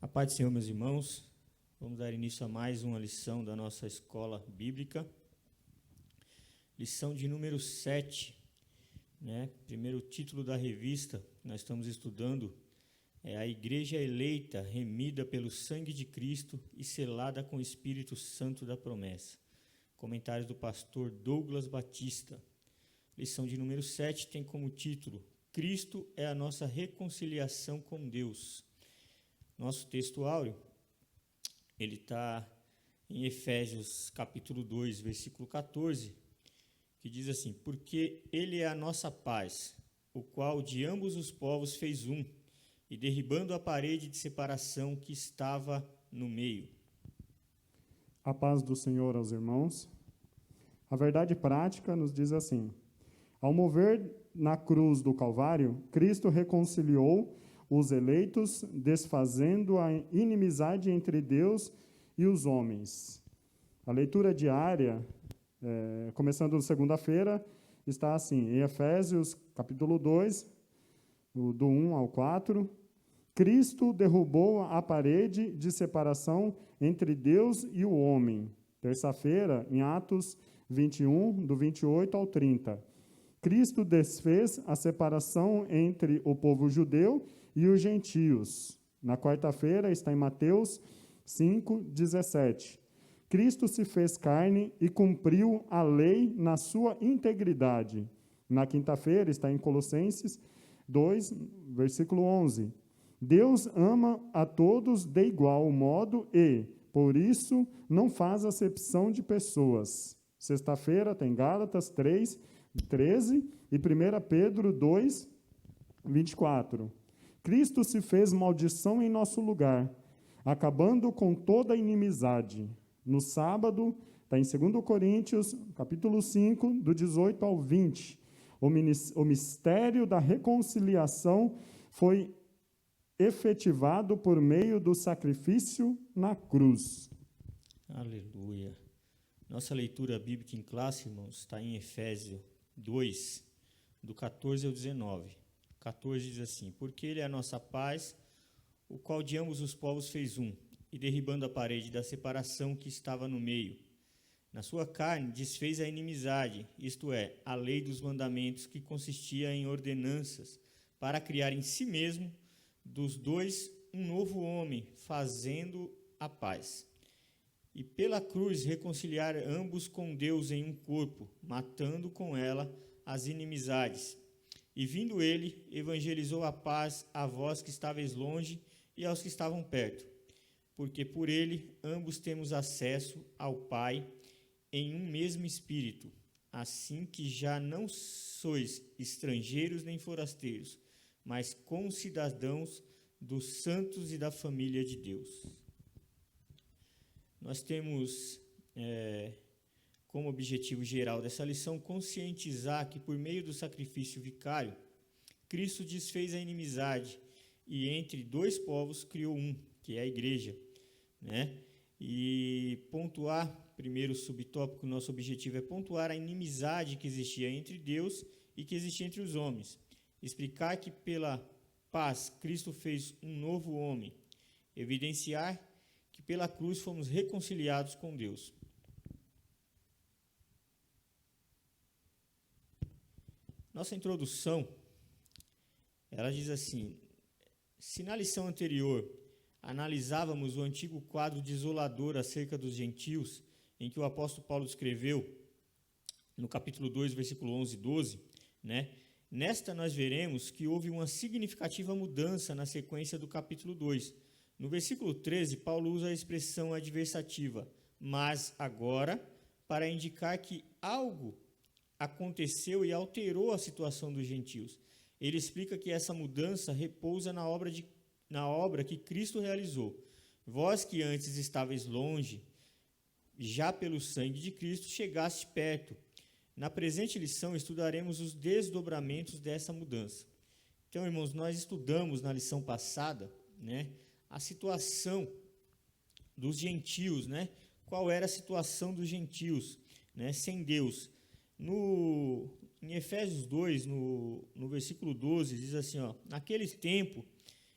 A paz do Senhor, meus irmãos. Vamos dar início a mais uma lição da nossa escola bíblica. Lição de número 7, Primeiro título da revista que nós estamos estudando é A Igreja Eleita, remida pelo sangue de Cristo e selada com o Espírito Santo da promessa. Comentários do pastor Douglas Batista. Lição de número 7 tem como título Cristo é a nossa reconciliação com Deus. Nosso texto áureo, ele está em Efésios capítulo 2, versículo 14, que diz assim: porque ele é a nossa paz, o qual de ambos os povos fez um, e derribando a parede de separação que estava no meio. A paz do Senhor aos irmãos. A verdade prática nos diz assim: ao mover na cruz do Calvário, Cristo reconciliou os eleitos, desfazendo a inimizade entre Deus e os homens. A leitura diária, começando segunda-feira, está assim, em Efésios, capítulo 2, do 1 ao 4. Cristo derrubou a parede de separação entre Deus e o homem. Terça-feira, em Atos 21, do 28 ao 30. Cristo desfez a separação entre o povo judeu e os gentios. Na quarta-feira está em Mateus 5, 17. Cristo se fez carne e cumpriu a lei na sua integridade. Na quinta-feira está em Colossenses 2, versículo 11. Deus ama a todos de igual modo e, por isso, não faz acepção de pessoas. Sexta-feira tem Gálatas 3, 13 e 1 Pedro 2, 24. Cristo se fez maldição em nosso lugar, acabando com toda inimizade. No sábado, está em 2 Coríntios, capítulo 5, do 18 ao 20. O mistério da reconciliação foi efetivado por meio do sacrifício na cruz. Aleluia. Nossa leitura bíblica em classe, irmãos, está em Efésios 2, do 14 ao 19. 14 diz assim: porque ele é a nossa paz, o qual de ambos os povos fez um, e derribando a parede da separação que estava no meio. Na sua carne desfez a inimizade, isto é, a lei dos mandamentos, que consistia em ordenanças, para criar em si mesmo dos dois um novo homem, fazendo a paz. E pela cruz reconciliar ambos com Deus em um corpo, matando com ela as inimizades. E vindo ele, evangelizou a paz a vós que estáveis longe e aos que estavam perto. Porque por ele ambos temos acesso ao Pai em um mesmo Espírito, assim que já não sois estrangeiros nem forasteiros, mas concidadãos dos santos e da família de Deus. Nós temos como objetivo geral dessa lição conscientizar que por meio do sacrifício vicário, Cristo desfez a inimizade e entre dois povos criou um, que é a igreja, E pontuar, primeiro subtópico, nosso objetivo é pontuar a inimizade que existia entre Deus e que existia entre os homens. Explicar que pela paz Cristo fez um novo homem. Evidenciar que pela cruz fomos reconciliados com Deus. Nossa introdução, ela diz assim: se na lição anterior analisávamos o antigo quadro desolador acerca dos gentios, em que o apóstolo Paulo escreveu, no capítulo 2, versículo 11 e 12, nesta nós veremos que houve uma significativa mudança na sequência do capítulo 2. No versículo 13, Paulo usa a expressão adversativa, mas agora, para indicar que algo aconteceu e alterou a situação dos gentios. Ele explica que essa mudança repousa na obra que Cristo realizou. Vós que antes estáveis longe, já pelo sangue de Cristo chegaste perto. Na presente lição estudaremos os desdobramentos dessa mudança. Então, irmãos, nós estudamos na lição passada, a situação dos gentios, Qual era a situação dos gentios, sem Deus? Em Efésios 2, no versículo 12, diz assim: naquele tempo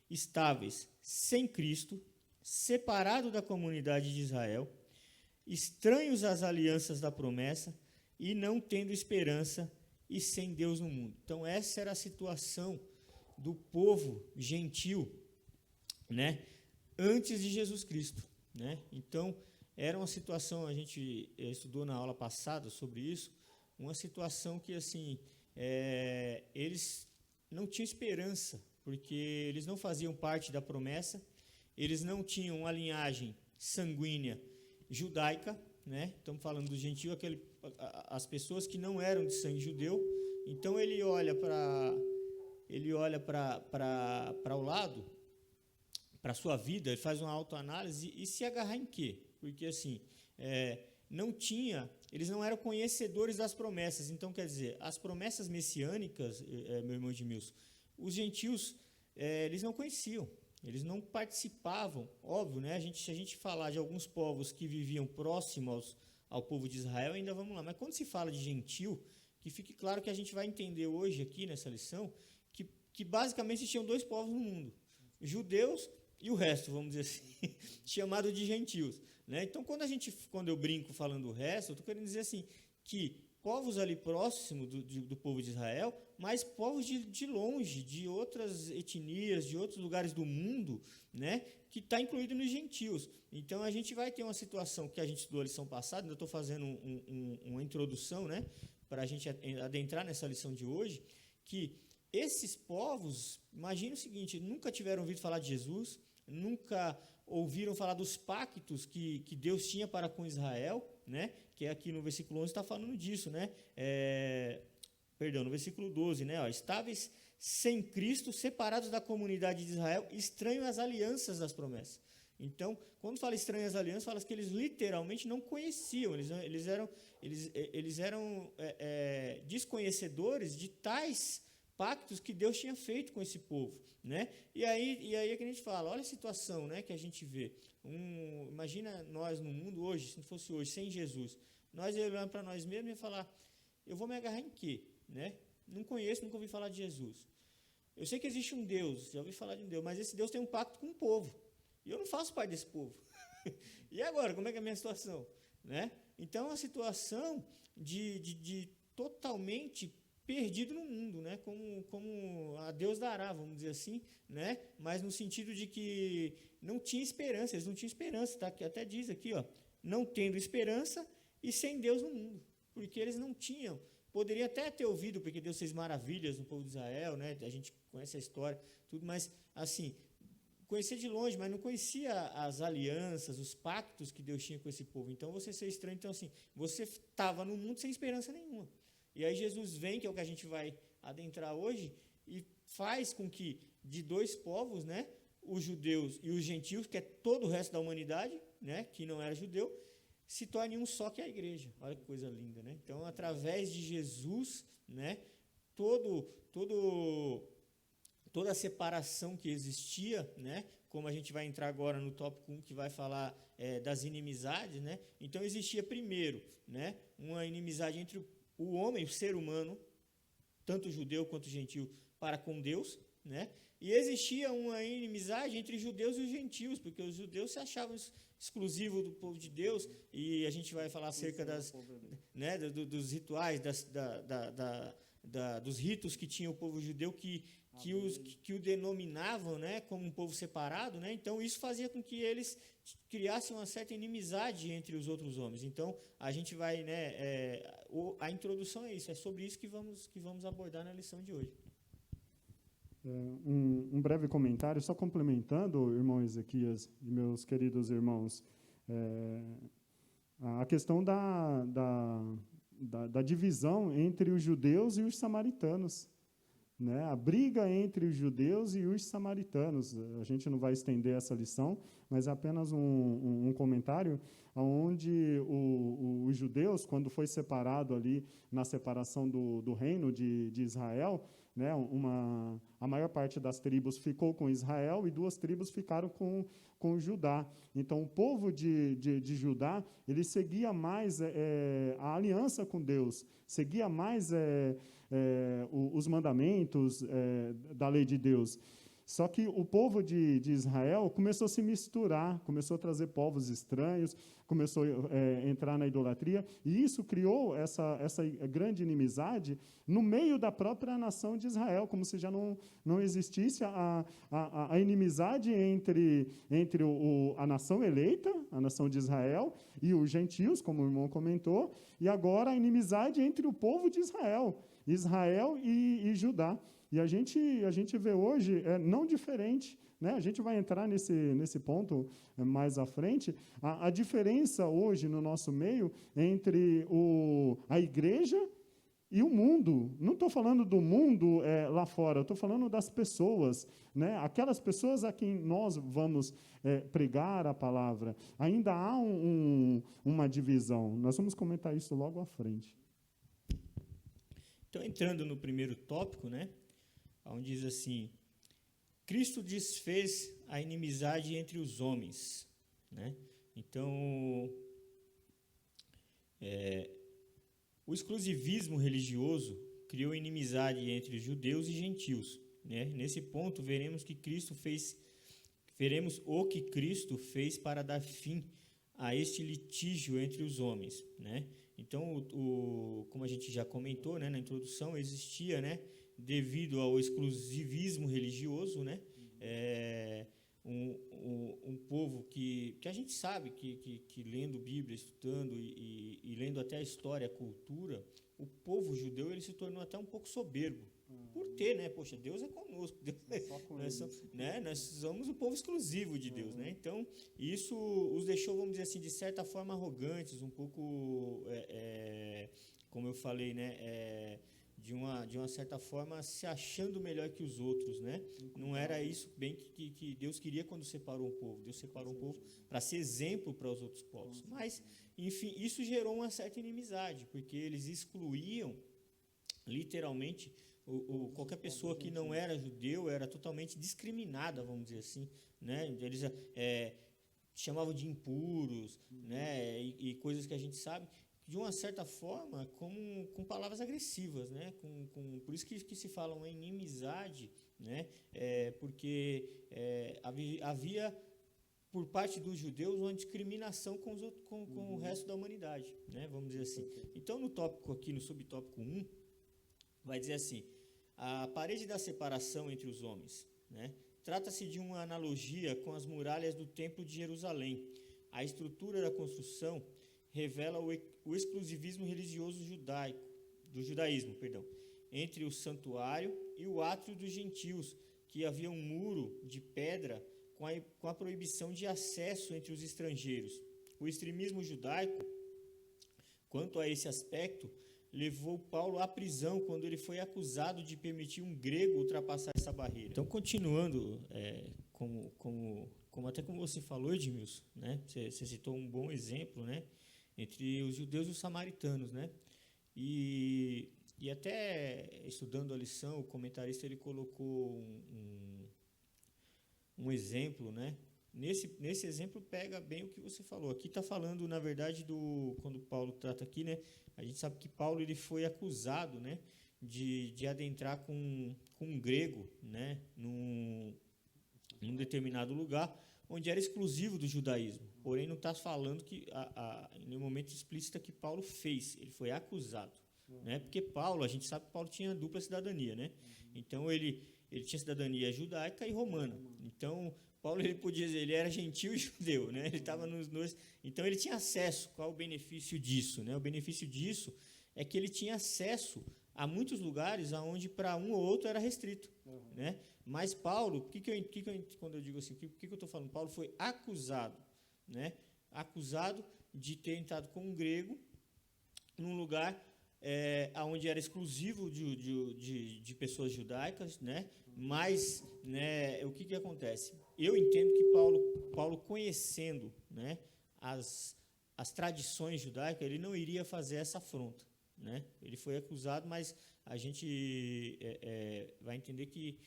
estáveis sem Cristo, separado da comunidade de Israel, estranhos às alianças da promessa e não tendo esperança e sem Deus no mundo. Então, essa era a situação do povo gentil, né, antes de Jesus Cristo, né? Então, era uma situação, a gente estudou na aula passada sobre isso, uma situação que, assim, eles não tinham esperança, porque eles não faziam parte da promessa, eles não tinham uma linhagem sanguínea judaica, né? Estamos falando do gentio, as pessoas que não eram de sangue judeu. Então ele olha para o lado, para a sua vida, ele faz uma autoanálise e se agarrar em quê? Porque assim, eles não eram conhecedores das promessas. Então, quer dizer, as promessas messiânicas, meu irmão Edmilson, os gentios, eles não conheciam, eles não participavam. Óbvio, né? Se a gente falar de alguns povos que viviam próximos ao povo de Israel, ainda vamos lá. Mas quando se fala de gentil, que fique claro que a gente vai entender hoje aqui nessa lição, que basicamente existiam dois povos no mundo, judeus e o resto, vamos dizer assim, chamado de gentios, né? Então, quando eu brinco falando o resto, eu estou querendo dizer assim, que povos ali próximos do povo de Israel, mas povos de longe, de outras etnias, de outros lugares do mundo, né, que está incluído nos gentios. Então, a gente vai ter uma situação que a gente estudou a lição passada, ainda estou fazendo uma introdução, né, para a gente adentrar nessa lição de hoje, que esses povos, imagine o seguinte, nunca tiveram ouvido falar de Jesus, nunca ouviram falar dos pactos que Deus tinha para com Israel, né? Que aqui no versículo 11 está falando disso, né? No versículo 12, né? Estáveis sem Cristo, separados da comunidade de Israel, estranhos às alianças das promessas. Então, quando fala estranhos às alianças, fala que eles literalmente não conheciam, eles eram desconhecedores de tais pactos que Deus tinha feito com esse povo, né? E aí é que a gente fala, olha a situação, né, que a gente vê. Imagina nós no mundo hoje, se não fosse hoje, sem Jesus, nós olhando para nós mesmos e falar, eu vou me agarrar em quê, né? Não conheço, nunca ouvi falar de Jesus. Eu sei que existe um Deus, já ouvi falar de um Deus, mas esse Deus tem um pacto com o povo, e eu não faço parte desse povo. E agora, como é que é a minha situação, né? Então, a situação de totalmente perdido no mundo, né? Como a Deus dará, vamos dizer assim, né? Mas no sentido de que não tinha esperança, eles não tinham esperança, tá? Que até diz aqui, ó, não tendo esperança e sem Deus no mundo, porque eles não tinham. Poderia até ter ouvido, porque Deus fez maravilhas no povo de Israel, né? A gente conhece a história, tudo, mas assim, conhecia de longe, mas não conhecia as alianças, os pactos que Deus tinha com esse povo. Então você ser estranho, então assim, você estava no mundo sem esperança nenhuma. E aí Jesus vem, que é o que a gente vai adentrar hoje, e faz com que de dois povos, né, os judeus e os gentios, que é todo o resto da humanidade, né, que não era judeu, se torne um só, que é a igreja. Olha que coisa linda, né? Então, através de Jesus, né, toda a separação que existia, né, como a gente vai entrar agora no tópico 1, que vai falar das inimizades, né? Então, existia primeiro, né, uma inimizade entre o homem, o ser humano, tanto judeu quanto gentil, para com Deus, né? E existia uma inimizade entre os judeus e os gentios, porque os judeus se achavam exclusivos do povo de Deus, e a gente vai falar acerca dos rituais, dos ritos que tinha o povo judeu, que o denominavam, né, como um povo separado, né? Então isso fazia com que eles criassem uma certa inimizade entre os outros homens. Então a gente vai, né, a introdução é isso, é sobre isso que vamos abordar na lição de hoje. Um breve comentário, só complementando, irmão Ezequias e meus queridos irmãos, a questão da divisão entre os judeus e os samaritanos, né? A briga entre os judeus e os samaritanos. A gente não vai estender essa lição, mas é apenas um comentário onde os judeus, quando foi separado ali na separação do reino de Israel, né, a maior parte das tribos ficou com Israel e 2 tribos ficaram com Judá. Então, o povo de Judá, ele seguia mais a aliança com Deus, seguia mais os mandamentos da lei de Deus. Só que o povo de Israel começou a se misturar, começou a trazer povos estranhos, começou a entrar na idolatria, e isso criou essa grande inimizade no meio da própria nação de Israel, como se já não existisse a inimizade entre a nação eleita, a nação de Israel, e os gentios, como o irmão comentou, e agora a inimizade entre o povo de Israel e Judá. E a gente vê hoje, não diferente, né? A gente vai entrar nesse ponto mais à frente, a diferença hoje no nosso meio entre a igreja e o mundo. Não estou falando do mundo lá fora, estou falando das pessoas, né? Aquelas pessoas a quem nós vamos pregar a palavra. Ainda há uma divisão. Nós vamos comentar isso logo à frente. Então, entrando no primeiro tópico, né? Onde diz assim: Cristo desfez a inimizade entre os homens, né? Então, o exclusivismo religioso criou inimizade entre judeus e gentios, né? Nesse ponto, veremos o que Cristo fez para dar fim a este litígio entre os homens, né? Então, como a gente já comentou, né, na introdução, existia, né, devido ao exclusivismo religioso, né, um povo que a gente sabe que lendo Bíblia, estudando e lendo até a história, a cultura, o povo judeu ele se tornou até um pouco soberbo. Por ter, né? Poxa, Deus é conosco. Nós somos o povo exclusivo de Deus, né? Então, isso os deixou, vamos dizer assim, de certa forma arrogantes, um pouco, como eu falei, né? De uma certa forma, se achando melhor que os outros, né? Não era isso bem que Deus queria quando separou um povo. Deus separou um povo para ser exemplo para os outros povos. Mas, enfim, isso gerou uma certa inimizade, porque eles excluíam, literalmente, qualquer pessoa que não era judeu era totalmente discriminada, vamos dizer assim, né? Eles chamavam de impuros, né? E coisas que a gente sabe, de uma certa forma, com palavras agressivas, né? Por isso que se fala uma inimizade, né? Porque havia, por parte dos judeus, uma discriminação com o resto da humanidade, né? Vamos dizer assim. Então, no tópico aqui, no subtópico 1, vai dizer assim: a parede da separação entre os homens, né? Trata-se de uma analogia com as muralhas do Templo de Jerusalém. A estrutura da construção revela o exclusivismo religioso do judaísmo, entre o santuário e o átrio dos gentios, que havia um muro de pedra com a proibição de acesso entre os estrangeiros. O extremismo judaico, quanto a esse aspecto, levou Paulo à prisão quando ele foi acusado de permitir um grego ultrapassar essa barreira. Então, continuando, até como você falou, Edmilson, né? Você citou um bom exemplo, né? Entre os judeus e os samaritanos, né? E até estudando a lição, o comentarista ele colocou um exemplo, né? Nesse exemplo pega bem o que você falou. Aqui está falando, na verdade, quando Paulo trata aqui, né? A gente sabe que Paulo ele foi acusado, né, de adentrar com um grego, né, num determinado lugar onde era exclusivo do judaísmo. Porém, não está falando que em nenhum momento explícita que Paulo fez. Ele foi acusado, né? Porque Paulo, a gente sabe que Paulo tinha dupla cidadania, né? Então ele tinha cidadania judaica e romana. Então Paulo ele podia dizer, ele era gentil e judeu, né? Ele estava nos dois. Então ele tinha acesso. Qual o benefício disso, né? O benefício disso é que ele tinha acesso a muitos lugares aonde para um ou outro era restrito, né? Mas Paulo, quando eu digo assim, o que eu estou falando? Paulo foi acusado, né? Acusado de ter entrado com um grego num lugar onde era exclusivo de pessoas judaicas, né? Mas, né, o que acontece? Eu entendo que Paulo conhecendo, né, as tradições judaicas, ele não iria fazer essa afronta, né? Ele foi acusado, mas a gente vai entender que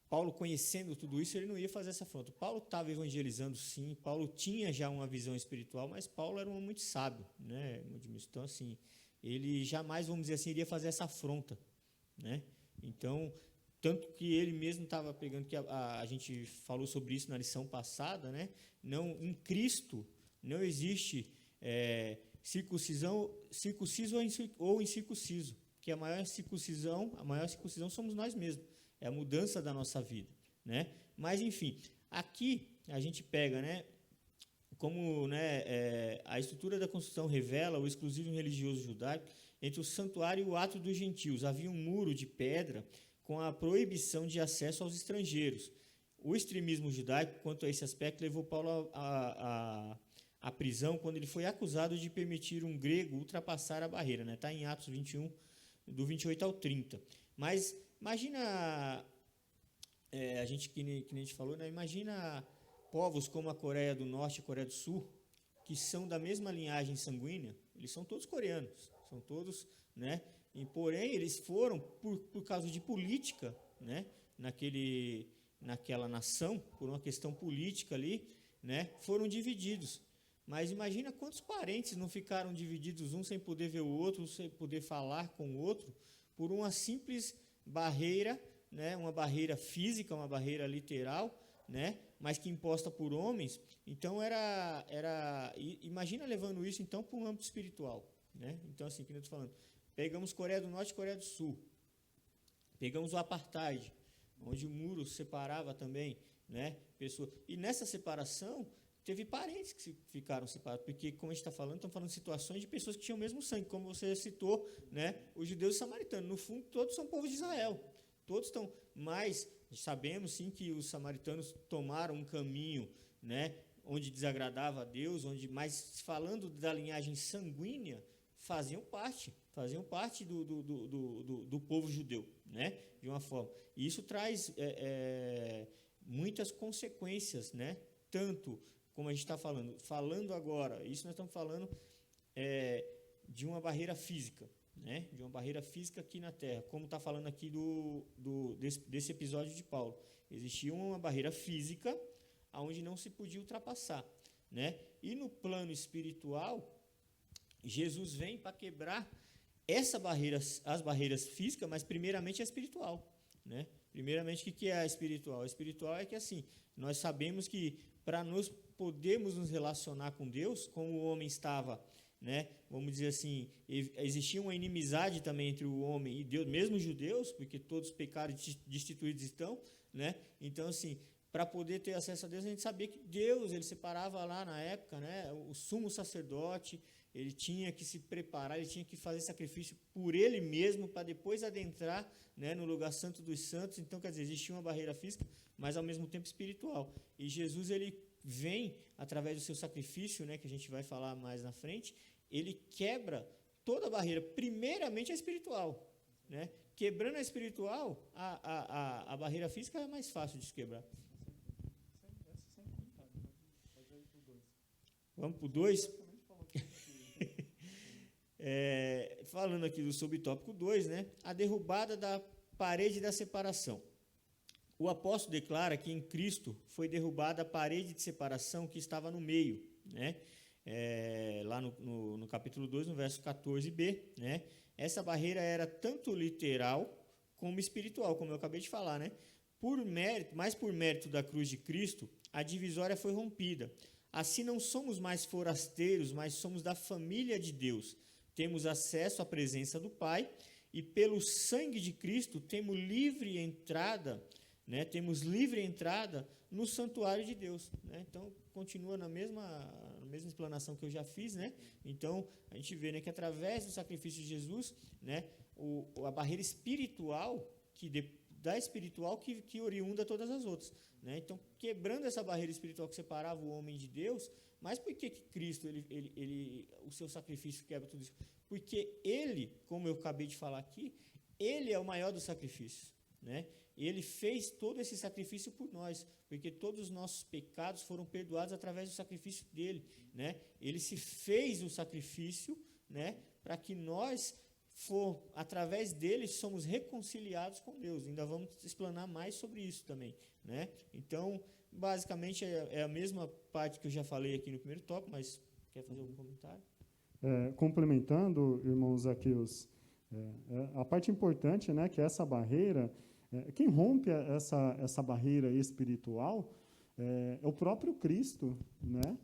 Paulo, conhecendo tudo isso, ele não ia fazer essa afronta. Paulo estava evangelizando, sim. Paulo tinha já uma visão espiritual, mas Paulo era um homem muito sábio, né? Então, assim, ele jamais, vamos dizer assim, iria fazer essa afronta, né? Então, tanto que ele mesmo estava pegando, que a gente falou sobre isso na lição passada, né? Não, em Cristo não existe circuncisão, circunciso ou incircunciso, que a maior circuncisão somos nós mesmos, é a mudança da nossa vida, né? Mas, enfim, aqui a gente pega, né? Como, né, a estrutura da construção revela o exclusivo religioso judaico entre o santuário e o átrio dos gentios. Havia um muro de pedra com a proibição de acesso aos estrangeiros. O extremismo judaico, quanto a esse aspecto, levou Paulo à prisão quando ele foi acusado de permitir um grego ultrapassar a barreira. Está, né? Em Atos 21, do 28 ao 30. Mas imagina, a gente, que nem a gente falou, né? Imagina povos como a Coreia do Norte e a Coreia do Sul, que são da mesma linhagem sanguínea, eles são todos coreanos, são todos, né? E, porém, eles foram, por causa de política, né? Naquela nação, por uma questão política ali, né? Foram divididos. Mas imagina quantos parentes não ficaram divididos, um sem poder ver o outro, um sem poder falar com o outro, por uma simples barreira, né? Uma barreira física, uma barreira literal, né? Mas que imposta por homens. Então imagina levando isso então para um âmbito espiritual, né? Então, assim, que eu estou falando, pegamos Coreia do Norte e Coreia do Sul, pegamos o apartheid, onde o muro separava também, né, pessoas, e nessa separação teve parentes que ficaram separados, porque, como a gente está falando, estamos falando de situações de pessoas que tinham o mesmo sangue, como você citou, né, os judeus e os samaritanos, no fundo todos são povo de Israel, todos estão, mas sabemos sim que os samaritanos tomaram um caminho, né, onde desagradava a Deus, mas falando da linhagem sanguínea, faziam parte do povo judeu, né, de uma forma. E isso traz muitas consequências, né, tanto como a gente está falando agora, isso nós estamos falando de uma barreira física, né, de uma barreira física aqui na Terra, como está falando aqui desse episódio de Paulo. Existia uma barreira física onde não se podia ultrapassar, né? E no plano espiritual, Jesus vem para quebrar as barreiras físicas, mas primeiramente a espiritual, né? Primeiramente, o que é a espiritual? A espiritual é que, assim, nós sabemos que para nós podermos nos relacionar com Deus, como o homem estava, né, vamos dizer assim, existia uma inimizade também entre o homem e Deus, mesmo os judeus, porque todos pecaram e destituídos estão, né? Então, assim, para poder ter acesso a Deus, a gente sabia que Deus, ele separava lá na época, né, o sumo sacerdote, ele tinha que se preparar, ele tinha que fazer sacrifício por ele mesmo, para depois adentrar, né, no lugar santo dos santos. Então, quer dizer, existia uma barreira física, mas ao mesmo tempo espiritual. E Jesus, ele vem, através do seu sacrifício, né, que a gente vai falar mais na frente, ele quebra toda a barreira, primeiramente a espiritual, né? Quebrando a espiritual, a barreira física é mais fácil de se quebrar. Vamos para o 2? Falando aqui do subtópico 2, né? A derrubada da parede da separação. O apóstolo declara que em Cristo foi derrubada a parede de separação que estava no meio, né? Lá no capítulo 2, no verso 14b, né? Essa barreira era tanto literal como espiritual, como eu acabei de falar, né? Por mérito da cruz de Cristo, a divisória foi rompida. Assim não somos mais forasteiros, mas somos da família de Deus. Temos acesso à presença do Pai e pelo sangue de Cristo temos livre entrada, né? Temos livre entrada no santuário de Deus, né? Então continua na mesma explanação que eu já fiz, né? Então a gente vê, né, que através do sacrifício de Jesus, né, a barreira espiritual que oriunda todas as outras, né? Então, quebrando essa barreira espiritual que separava o homem de Deus, mas por que Cristo, o seu sacrifício quebra tudo isso? Porque ele, como eu acabei de falar aqui, ele é o maior dos sacrifícios, né? Ele fez todo esse sacrifício por nós, porque todos os nossos pecados foram perdoados através do sacrifício dele, né? Ele se fez o sacrifício, né, para que nós, através dele, somos reconciliados com Deus. Ainda vamos explanar mais sobre isso também, né? Então, basicamente, é a mesma parte que eu já falei aqui no primeiro tópico, mas quer fazer algum comentário? Complementando, irmãos Zaqueus, A parte importante, né, que essa barreira, quem rompe essa barreira espiritual é o próprio Cristo, né?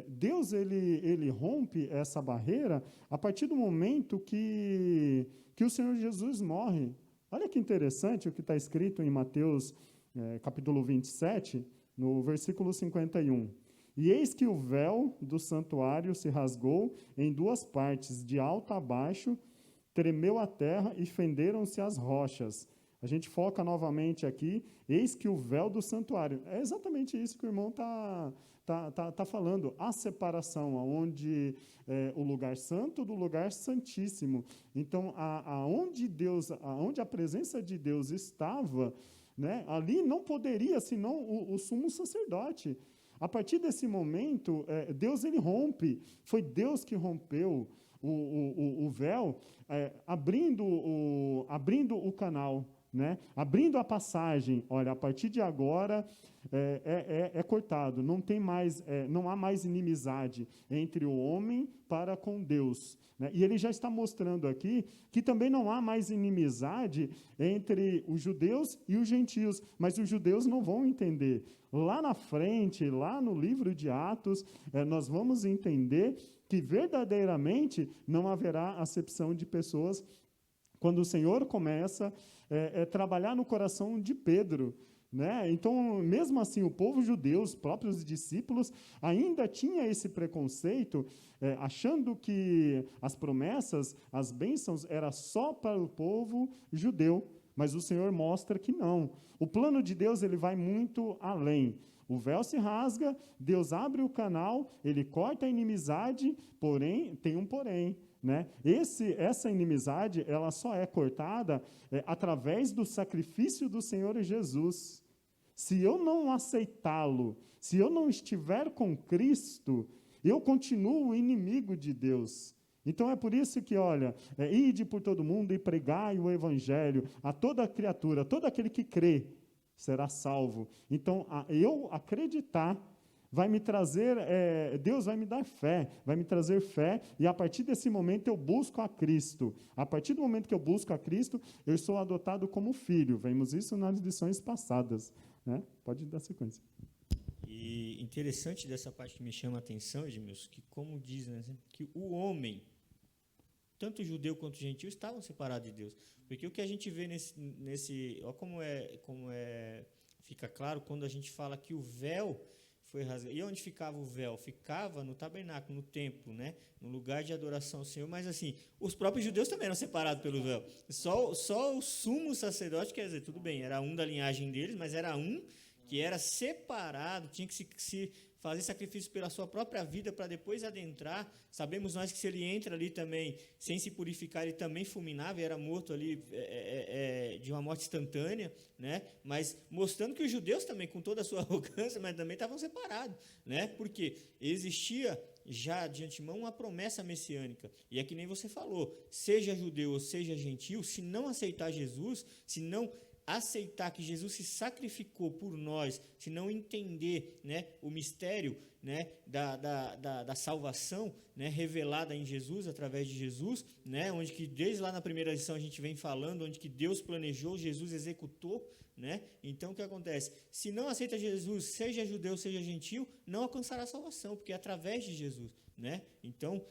Deus ele rompe essa barreira a partir do momento que o Senhor Jesus morre. Olha que interessante o que está escrito em Mateus capítulo 27, no versículo 51. E eis que o véu do santuário se rasgou em duas partes, de alto a baixo, tremeu a terra e fenderam-se as rochas. A gente foca novamente aqui, eis que o véu do santuário. É exatamente isso que o irmão tá falando, a separação, onde o lugar santo do lugar santíssimo. Então, aonde a presença de Deus estava, né, ali não poderia, senão o sumo sacerdote. A partir desse momento, Deus ele rompe, foi Deus que rompeu o véu, abrindo o canal, né? Abrindo a passagem. Olha, a partir de agora é cortado, não há mais inimizade entre o homem para com Deus, né? E ele já está mostrando aqui que também não há mais inimizade entre os judeus e os gentios, mas os judeus não vão entender. Lá na frente, lá no livro de Atos, nós vamos entender que verdadeiramente não haverá acepção de pessoas quando o Senhor começa a trabalhar no coração de Pedro, né? Então, mesmo assim, o povo judeu, os próprios discípulos, ainda tinha esse preconceito, achando que as promessas, as bênçãos, era só para o povo judeu. Mas o Senhor mostra que não. O plano de Deus ele vai muito além. O véu se rasga, Deus abre o canal, ele corta a inimizade, porém, tem um porém, né? Essa inimizade ela só é cortada através do sacrifício do Senhor Jesus. Se eu não aceitá-lo, se eu não estiver com Cristo, eu continuo inimigo de Deus. Então é por isso que, olha, ide por todo mundo e pregai o evangelho a toda criatura, todo aquele que crê será salvo. Então, eu acreditar vai me trazer, Deus vai me dar fé, vai me trazer fé, e a partir desse momento eu busco a Cristo. A partir do momento que eu busco a Cristo, eu sou adotado como filho. Vimos isso nas lições passadas, né? Pode dar sequência. E interessante dessa parte que me chama a atenção, Edmilson, que como diz, né, que o homem, tanto o judeu quanto o gentil, estavam separados de Deus. Porque o que a gente vê olha como fica claro quando a gente fala que o véu foi rasgado. E onde ficava o véu? Ficava no tabernáculo, no templo, né? No lugar de adoração ao Senhor. Mas assim, os próprios judeus também eram separados pelo véu. Só o sumo sacerdote, quer dizer, tudo bem, era um da linhagem deles, mas era um que era separado, tinha que se fazer sacrifício pela sua própria vida para depois adentrar. Sabemos nós que se ele entra ali também, sem se purificar, ele também fulminava e era morto ali de uma morte instantânea, né? Mas mostrando que os judeus também, com toda a sua arrogância, mas também estavam separados, né? Porque existia já de antemão uma promessa messiânica. E é que nem você falou, seja judeu ou seja gentil, se não aceitar Jesus, se não aceitar que Jesus se sacrificou por nós, se não entender, né, o mistério, né, da salvação, né, revelada em Jesus, através de Jesus, né, onde que desde lá na primeira lição a gente vem falando, onde que Deus planejou, Jesus executou, né? Então o que acontece? Se não aceita Jesus, seja judeu, seja gentil, não alcançará a salvação, porque é através de Jesus, né? Então,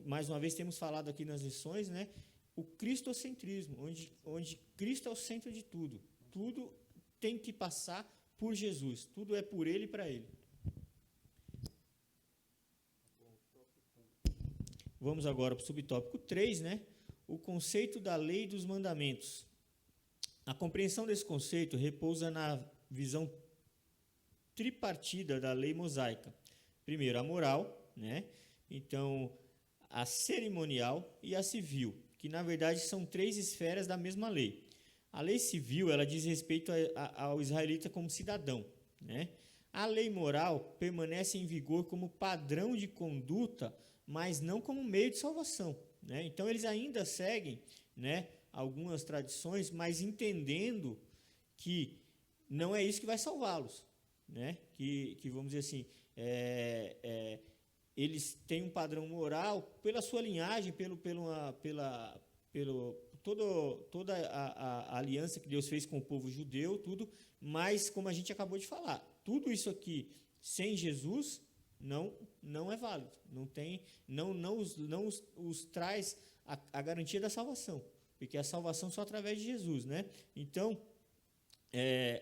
mais uma vez temos falado aqui nas lições, né, o cristocentrismo, onde Cristo é o centro de tudo. Tudo tem que passar por Jesus. Tudo é por Ele e para Ele. Vamos agora para o subtópico 3, né? O conceito da lei e dos mandamentos. A compreensão desse conceito repousa na visão tripartida da lei mosaica. Primeiro, a moral, né? Então, a cerimonial e a civil, que na verdade são três esferas da mesma lei. A lei civil, ela diz respeito ao israelita como cidadão, né? A lei moral permanece em vigor como padrão de conduta, mas não como meio de salvação, né? Então eles ainda seguem, né, algumas tradições, mas entendendo que não é isso que vai salvá-los, né? Que vamos dizer assim, eles têm um padrão moral pela sua linhagem, toda a aliança que Deus fez com o povo judeu, tudo, mas como a gente acabou de falar, tudo isso aqui sem Jesus não é válido, não os traz a garantia da salvação, porque a salvação só através de Jesus, né? Então,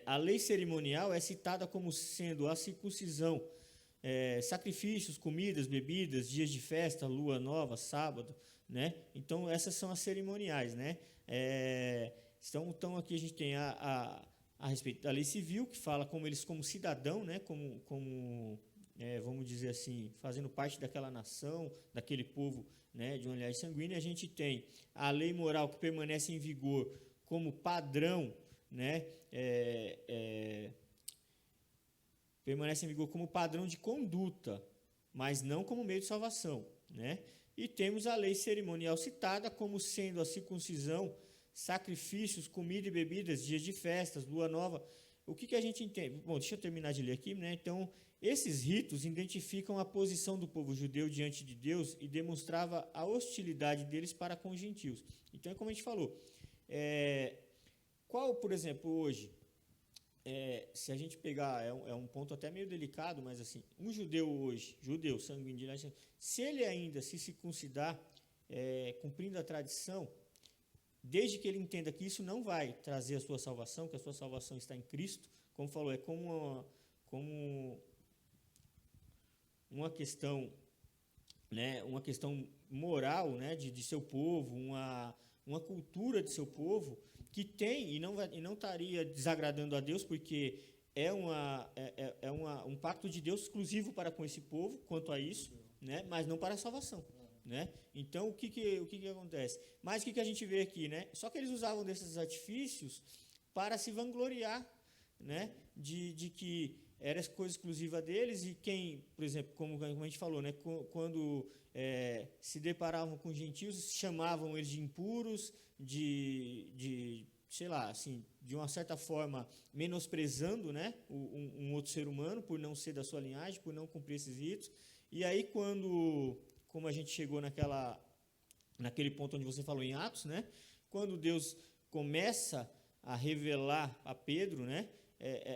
a lei cerimonial é citada como sendo a circuncisão, sacrifícios, comidas, bebidas, dias de festa, lua nova, sábado, né? Então, essas são as cerimoniais, né? Então aqui a gente tem a respeito da lei civil, que fala como eles, como cidadão, né? Vamos dizer assim, fazendo parte daquela nação, daquele povo, né? De uma linhagem sanguínea. A gente tem a lei moral, que permanece em vigor como padrão, né? Permanece em vigor como padrão de conduta, mas não como meio de salvação, né? E temos a lei cerimonial citada como sendo a circuncisão, sacrifícios, comida e bebidas, dias de festas, lua nova. O que a gente entende? Bom, deixa eu terminar de ler aqui, né? Então, esses ritos identificam a posição do povo judeu diante de Deus e demonstrava a hostilidade deles para com os gentios. Então, como a gente falou, qual, por exemplo, hoje, se a gente pegar, é um ponto até meio delicado, mas assim, um judeu hoje, sanguíneo, se ele ainda se circuncidar, cumprindo a tradição, desde que ele entenda que isso não vai trazer a sua salvação, que a sua salvação está em Cristo, como falou, é como uma questão, né, uma questão moral, né, de seu povo, uma cultura de seu povo, que tem e não estaria desagradando a Deus, porque é um pacto de Deus exclusivo para com esse povo, quanto a isso, né, mas não para a salvação. Né? Então, o que acontece? Mas o que a gente vê aqui? Né? Só que eles usavam desses artifícios para se vangloriar, né? de que era coisa exclusiva deles, e quem, por exemplo, como a gente falou, né? Quando se deparavam com gentios, chamavam eles de impuros, sei lá, assim, de uma certa forma menosprezando, né? um outro ser humano por não ser da sua linhagem, por não cumprir esses ritos. E aí, como a gente chegou naquele ponto onde você falou em Atos, né? Quando Deus começa a revelar a Pedro, né?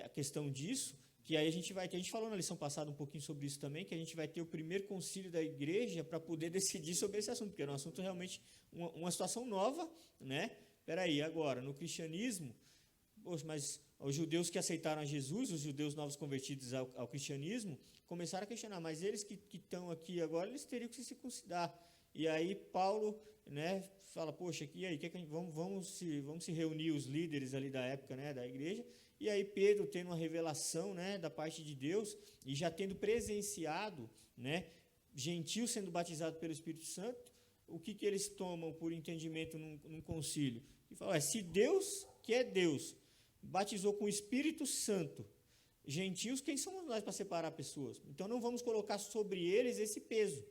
A questão disso, que aí a gente falou na lição passada um pouquinho sobre isso também, que a gente vai ter o primeiro concílio da igreja para poder decidir sobre esse assunto, porque era um assunto realmente, uma situação nova, né? Peraí, agora, no cristianismo, poxa, mas os judeus que aceitaram a Jesus, os judeus novos convertidos ao cristianismo, começaram a questionar, mas eles que estão aqui agora, eles teriam que se circuncidar. E aí Paulo, né, fala, poxa, e aí, vamos se reunir os líderes ali da época, né, da igreja. E aí Pedro, tendo uma revelação, né, da parte de Deus, e já tendo presenciado, né, gentios sendo batizados pelo Espírito Santo, o que eles tomam por entendimento num concílio? E falam, se Deus, que é Deus, batizou com o Espírito Santo gentios, quem somos nós para separar pessoas? Então não vamos colocar sobre eles esse peso,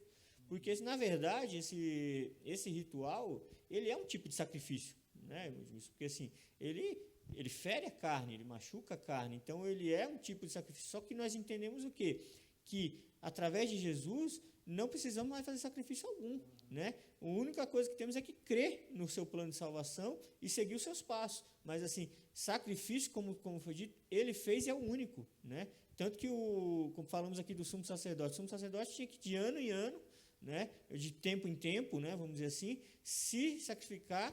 porque na verdade esse ritual, ele é um tipo de sacrifício, né? Porque assim, ele fere a carne, ele machuca a carne, então ele é um tipo de sacrifício. Só que nós entendemos o quê? Que através de Jesus não precisamos mais fazer sacrifício algum, né? A única coisa que temos é que crer no seu plano de salvação e seguir os seus passos. Mas assim, sacrifício, como foi dito, ele fez e é o único, né? Tanto que como falamos aqui do sumo sacerdote, o sumo sacerdote tinha que de ano em ano, né, de tempo em tempo, né, vamos dizer assim, se sacrificar,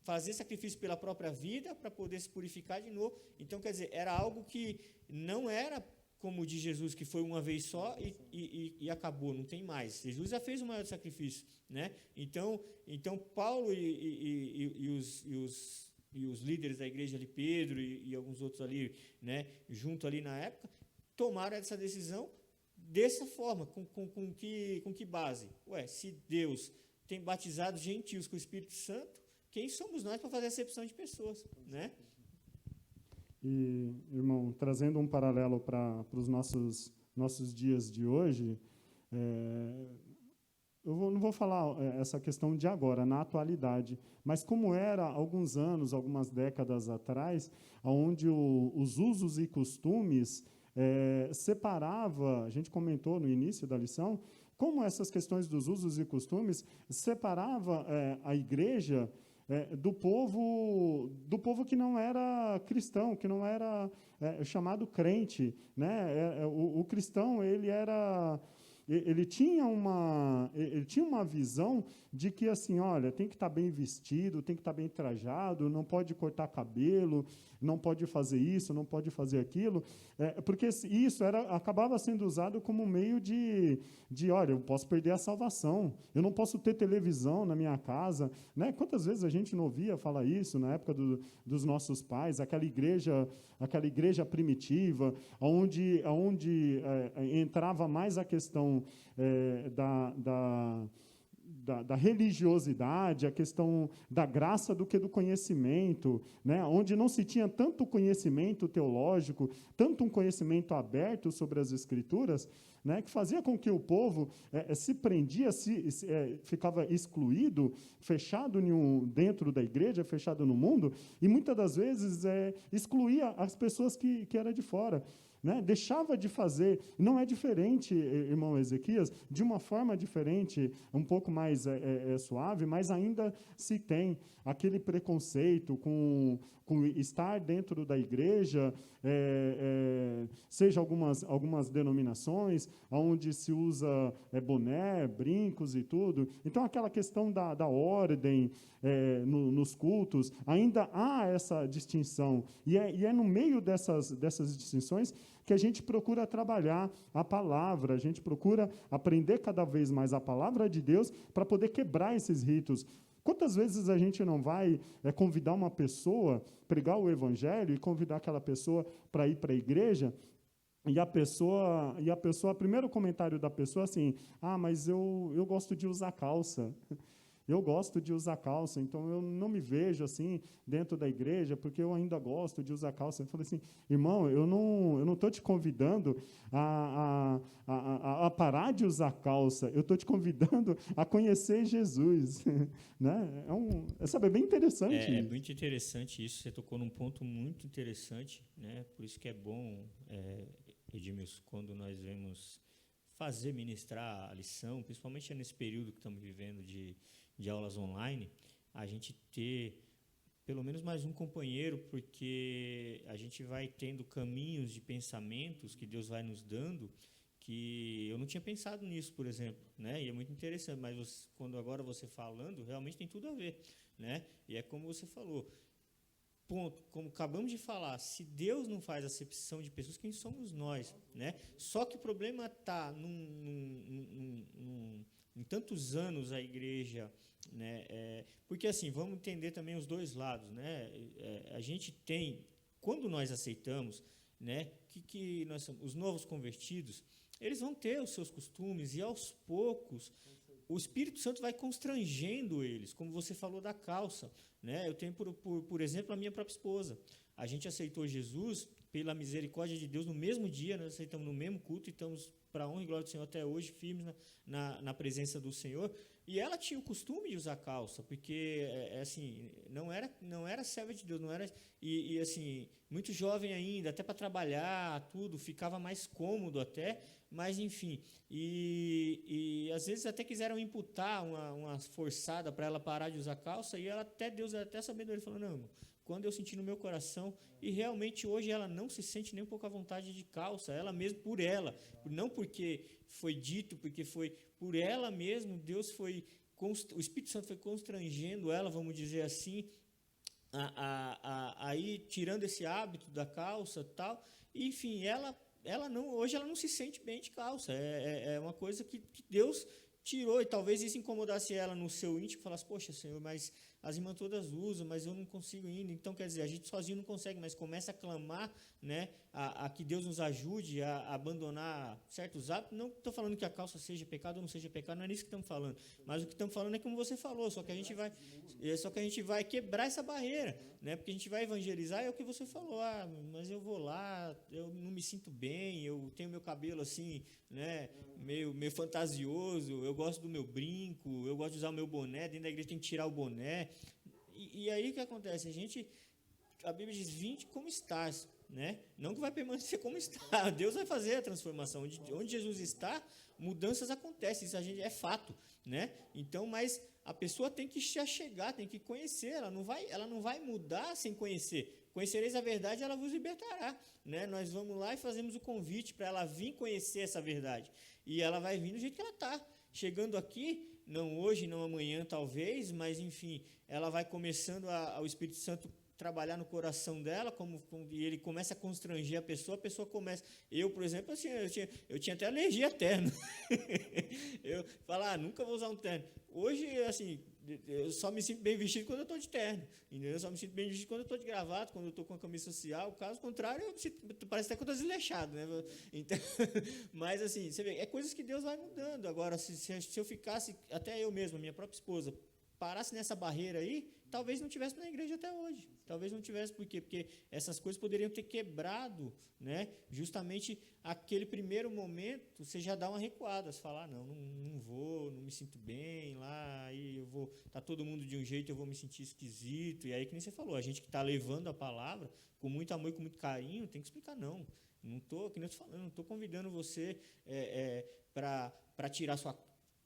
fazer sacrifício pela própria vida para poder se purificar de novo. Então, quer dizer, era algo que não era como o de Jesus, que foi uma vez só e acabou, não tem mais. Jesus já fez o maior sacrifício, né? Então Paulo e os líderes da igreja ali, Pedro e alguns outros ali, né, junto ali na época, tomaram essa decisão dessa forma, com que base? Se Deus tem batizado gentios com o Espírito Santo, quem somos nós para fazer acepção de pessoas, né? E, irmão, trazendo um paralelo para os nossos dias de hoje, eu não vou falar essa questão de agora, na atualidade, mas como era há alguns anos, algumas décadas atrás, onde os usos e costumes separava, a gente comentou no início da lição, como essas questões dos usos e costumes separava a igreja do povo que não era cristão, que não era chamado crente, né? O cristão, ele tinha uma visão de que, assim, olha, tem que estar bem vestido, tem que estar bem trajado, não pode cortar cabelo, não pode fazer isso, não pode fazer aquilo, porque isso acabava sendo usado como meio de, olha, eu posso perder a salvação, eu não posso ter televisão na minha casa, né? Quantas vezes a gente não ouvia falar isso na época dos nossos pais, aquela igreja primitiva, onde entrava mais a questão da religiosidade, a questão da graça do que do conhecimento, né? Onde não se tinha tanto conhecimento teológico, tanto um conhecimento aberto sobre as Escrituras, né? Que fazia com que o povo se prendia, ficava excluído, fechado dentro da igreja, fechado no mundo, e muitas das vezes excluía as pessoas que eram de fora. Né? Deixava de fazer, não é diferente, irmão Ezequias, de uma forma diferente, um pouco mais suave, mas ainda se tem aquele preconceito com estar dentro da igreja, seja algumas denominações, onde se usa boné, brincos e tudo. Então, aquela questão da ordem nos cultos, ainda há essa distinção. E é no meio dessas distinções que a gente procura trabalhar a palavra, a gente procura aprender cada vez mais a palavra de Deus para poder quebrar esses ritos. Quantas vezes a gente não vai convidar uma pessoa, pregar o evangelho e convidar aquela pessoa para ir para a igreja, e a pessoa, o primeiro comentário da pessoa é assim, mas eu gosto de usar calça. Eu gosto de usar calça, então eu não me vejo assim dentro da igreja, porque eu ainda gosto de usar calça. Eu falei assim, irmão, eu não estou te convidando a parar de usar calça, eu estou te convidando a conhecer Jesus. Né? É bem interessante. É muito interessante isso, você tocou num ponto muito interessante, né? Por isso que é bom, Edmilson, quando nós vemos ministrar a lição, principalmente nesse período que estamos vivendo de aulas online, a gente ter pelo menos mais um companheiro, porque a gente vai tendo caminhos de pensamentos que Deus vai nos dando, que eu não tinha pensado nisso, por exemplo, né? E é muito interessante, mas quando agora você falando, realmente tem tudo a ver, né? E é como você falou, ponto, como acabamos de falar, se Deus não faz acepção de pessoas, quem somos nós, né? Só que o problema está em tantos anos a igreja, né? Porque assim, vamos entender também os dois lados, né? A gente tem, quando nós aceitamos, né? Que nós somos, os novos convertidos, eles vão ter os seus costumes e aos poucos o Espírito Santo vai constrangendo eles, como você falou da calça, né? Eu tenho, por exemplo, a minha própria esposa. A gente aceitou Jesus pela misericórdia de Deus no mesmo dia, nós aceitamos no mesmo culto e estamos, para a honra e glória do Senhor, até hoje, firmes na presença do Senhor. E ela tinha o costume de usar calça, porque, assim, não era serva de Deus, não era, e assim, muito jovem ainda, até para trabalhar, tudo, ficava mais cômodo até, mas, enfim, e às vezes até quiseram imputar uma forçada para ela parar de usar calça, e Deus até sabedoria, falou, não, irmão, quando eu senti no meu coração, e realmente hoje ela não se sente nem um pouco à vontade de calça, ela mesma, por ela, não porque foi dito, porque foi por ela mesma, o Espírito Santo foi constrangendo ela, vamos dizer assim, aí tirando esse hábito da calça e tal, e, enfim, hoje ela não se sente bem de calça, é uma coisa que Deus tirou, e talvez isso incomodasse ela no seu íntimo, falasse, poxa, Senhor, mas as irmãs todas usam, mas eu não consigo ainda. Então, quer dizer, a gente sozinho não consegue, mas começa a clamar, né, a que Deus nos ajude a abandonar certos hábitos. Não estou falando que a calça seja pecado ou não seja pecado, não é nisso que estamos falando. Mas o que estamos falando é como você falou, só que a gente vai quebrar essa barreira, né, porque a gente vai evangelizar, é o que você falou, mas eu vou lá, eu não me sinto bem, eu tenho meu cabelo assim, né, meio fantasioso, eu gosto do meu brinco, eu gosto de usar o meu boné, dentro da igreja tem que tirar o boné. E aí o que acontece? A Bíblia diz, vinde como estás, né? Não que vai permanecer como está, Deus vai fazer a transformação. Onde Jesus está, mudanças acontecem, isso é fato, né? Então, mas a pessoa tem que se achegar, tem que conhecer, ela não vai mudar sem conhecer. Conhecereis a verdade, ela vos libertará, né? Nós vamos lá e fazemos o convite para ela vir conhecer essa verdade. E ela vai vir do jeito que ela está. Chegando aqui, não hoje, não amanhã talvez, mas enfim, ela vai começando o Espírito Santo trabalhar no coração dela, e ele começa a constranger a pessoa começa... Eu, por exemplo, assim, eu tinha até alergia a terno. Eu falava, nunca vou usar um terno. Hoje, assim, eu só me sinto bem vestido quando eu estou de terno. Entendeu? Eu só me sinto bem vestido quando eu estou de gravata, quando eu estou com a camisa social. Caso contrário, parece até que eu estou desleixado, né? Então, mas, assim, você vê, é coisas que Deus vai mudando. Agora, se eu ficasse, até eu mesmo, a minha própria esposa, parasse nessa barreira aí, talvez não tivesse na igreja até hoje. Talvez não tivesse, por quê? Porque essas coisas poderiam ter quebrado, né? Justamente aquele primeiro momento, você já dá uma recuada, você fala, não vou, não me sinto bem lá, aí eu vou, tá todo mundo de um jeito, eu vou me sentir esquisito, e aí que nem você falou, a gente que está levando a palavra, com muito amor e com muito carinho, tem que explicar, não estou, que nem eu estou falando, não estou convidando você para tirar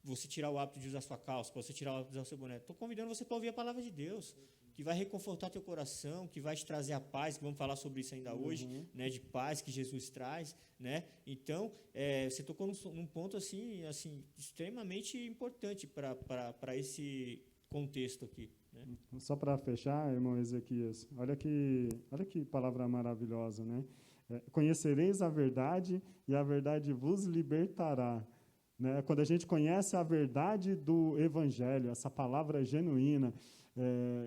você tirar o hábito de usar sua calça, para você tirar o hábito de usar o seu boné. Estou convidando você para ouvir a palavra de Deus, que vai reconfortar teu coração, que vai te trazer a paz, que vamos falar sobre isso ainda hoje, né, de paz que Jesus traz, né? Então, você tocou num ponto assim extremamente importante para esse contexto aqui, né? Só para fechar, irmão Ezequias, olha que palavra maravilhosa, né? Conhecereis a verdade e a verdade vos libertará. Né? Quando a gente conhece a verdade do Evangelho, essa palavra genuína,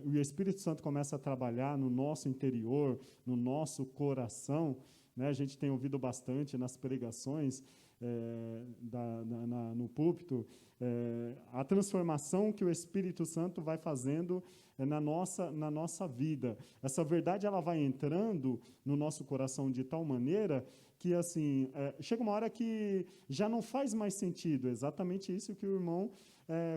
e o Espírito Santo começa a trabalhar no nosso interior, no nosso coração, né? A gente tem ouvido bastante nas pregações, no púlpito, a transformação que o Espírito Santo vai fazendo na nossa vida. Essa verdade ela vai entrando no nosso coração de tal maneira que assim chega uma hora que já não faz mais sentido, exatamente isso que o irmão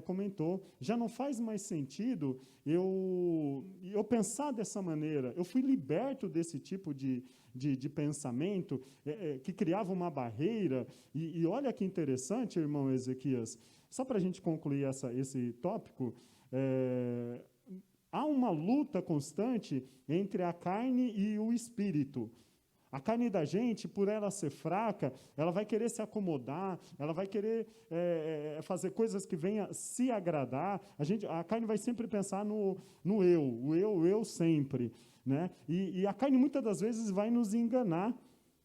comentou, já não faz mais sentido eu pensar dessa maneira. Eu fui liberto desse tipo de pensamento que criava uma barreira, e olha que interessante, irmão Ezequias, só para a gente concluir esse tópico, há uma luta constante entre a carne e o espírito. A carne da gente, por ela ser fraca, ela vai querer se acomodar, ela vai querer fazer coisas que venham se agradar. A carne vai sempre pensar no eu sempre, né? E a carne, muitas das vezes, vai nos enganar.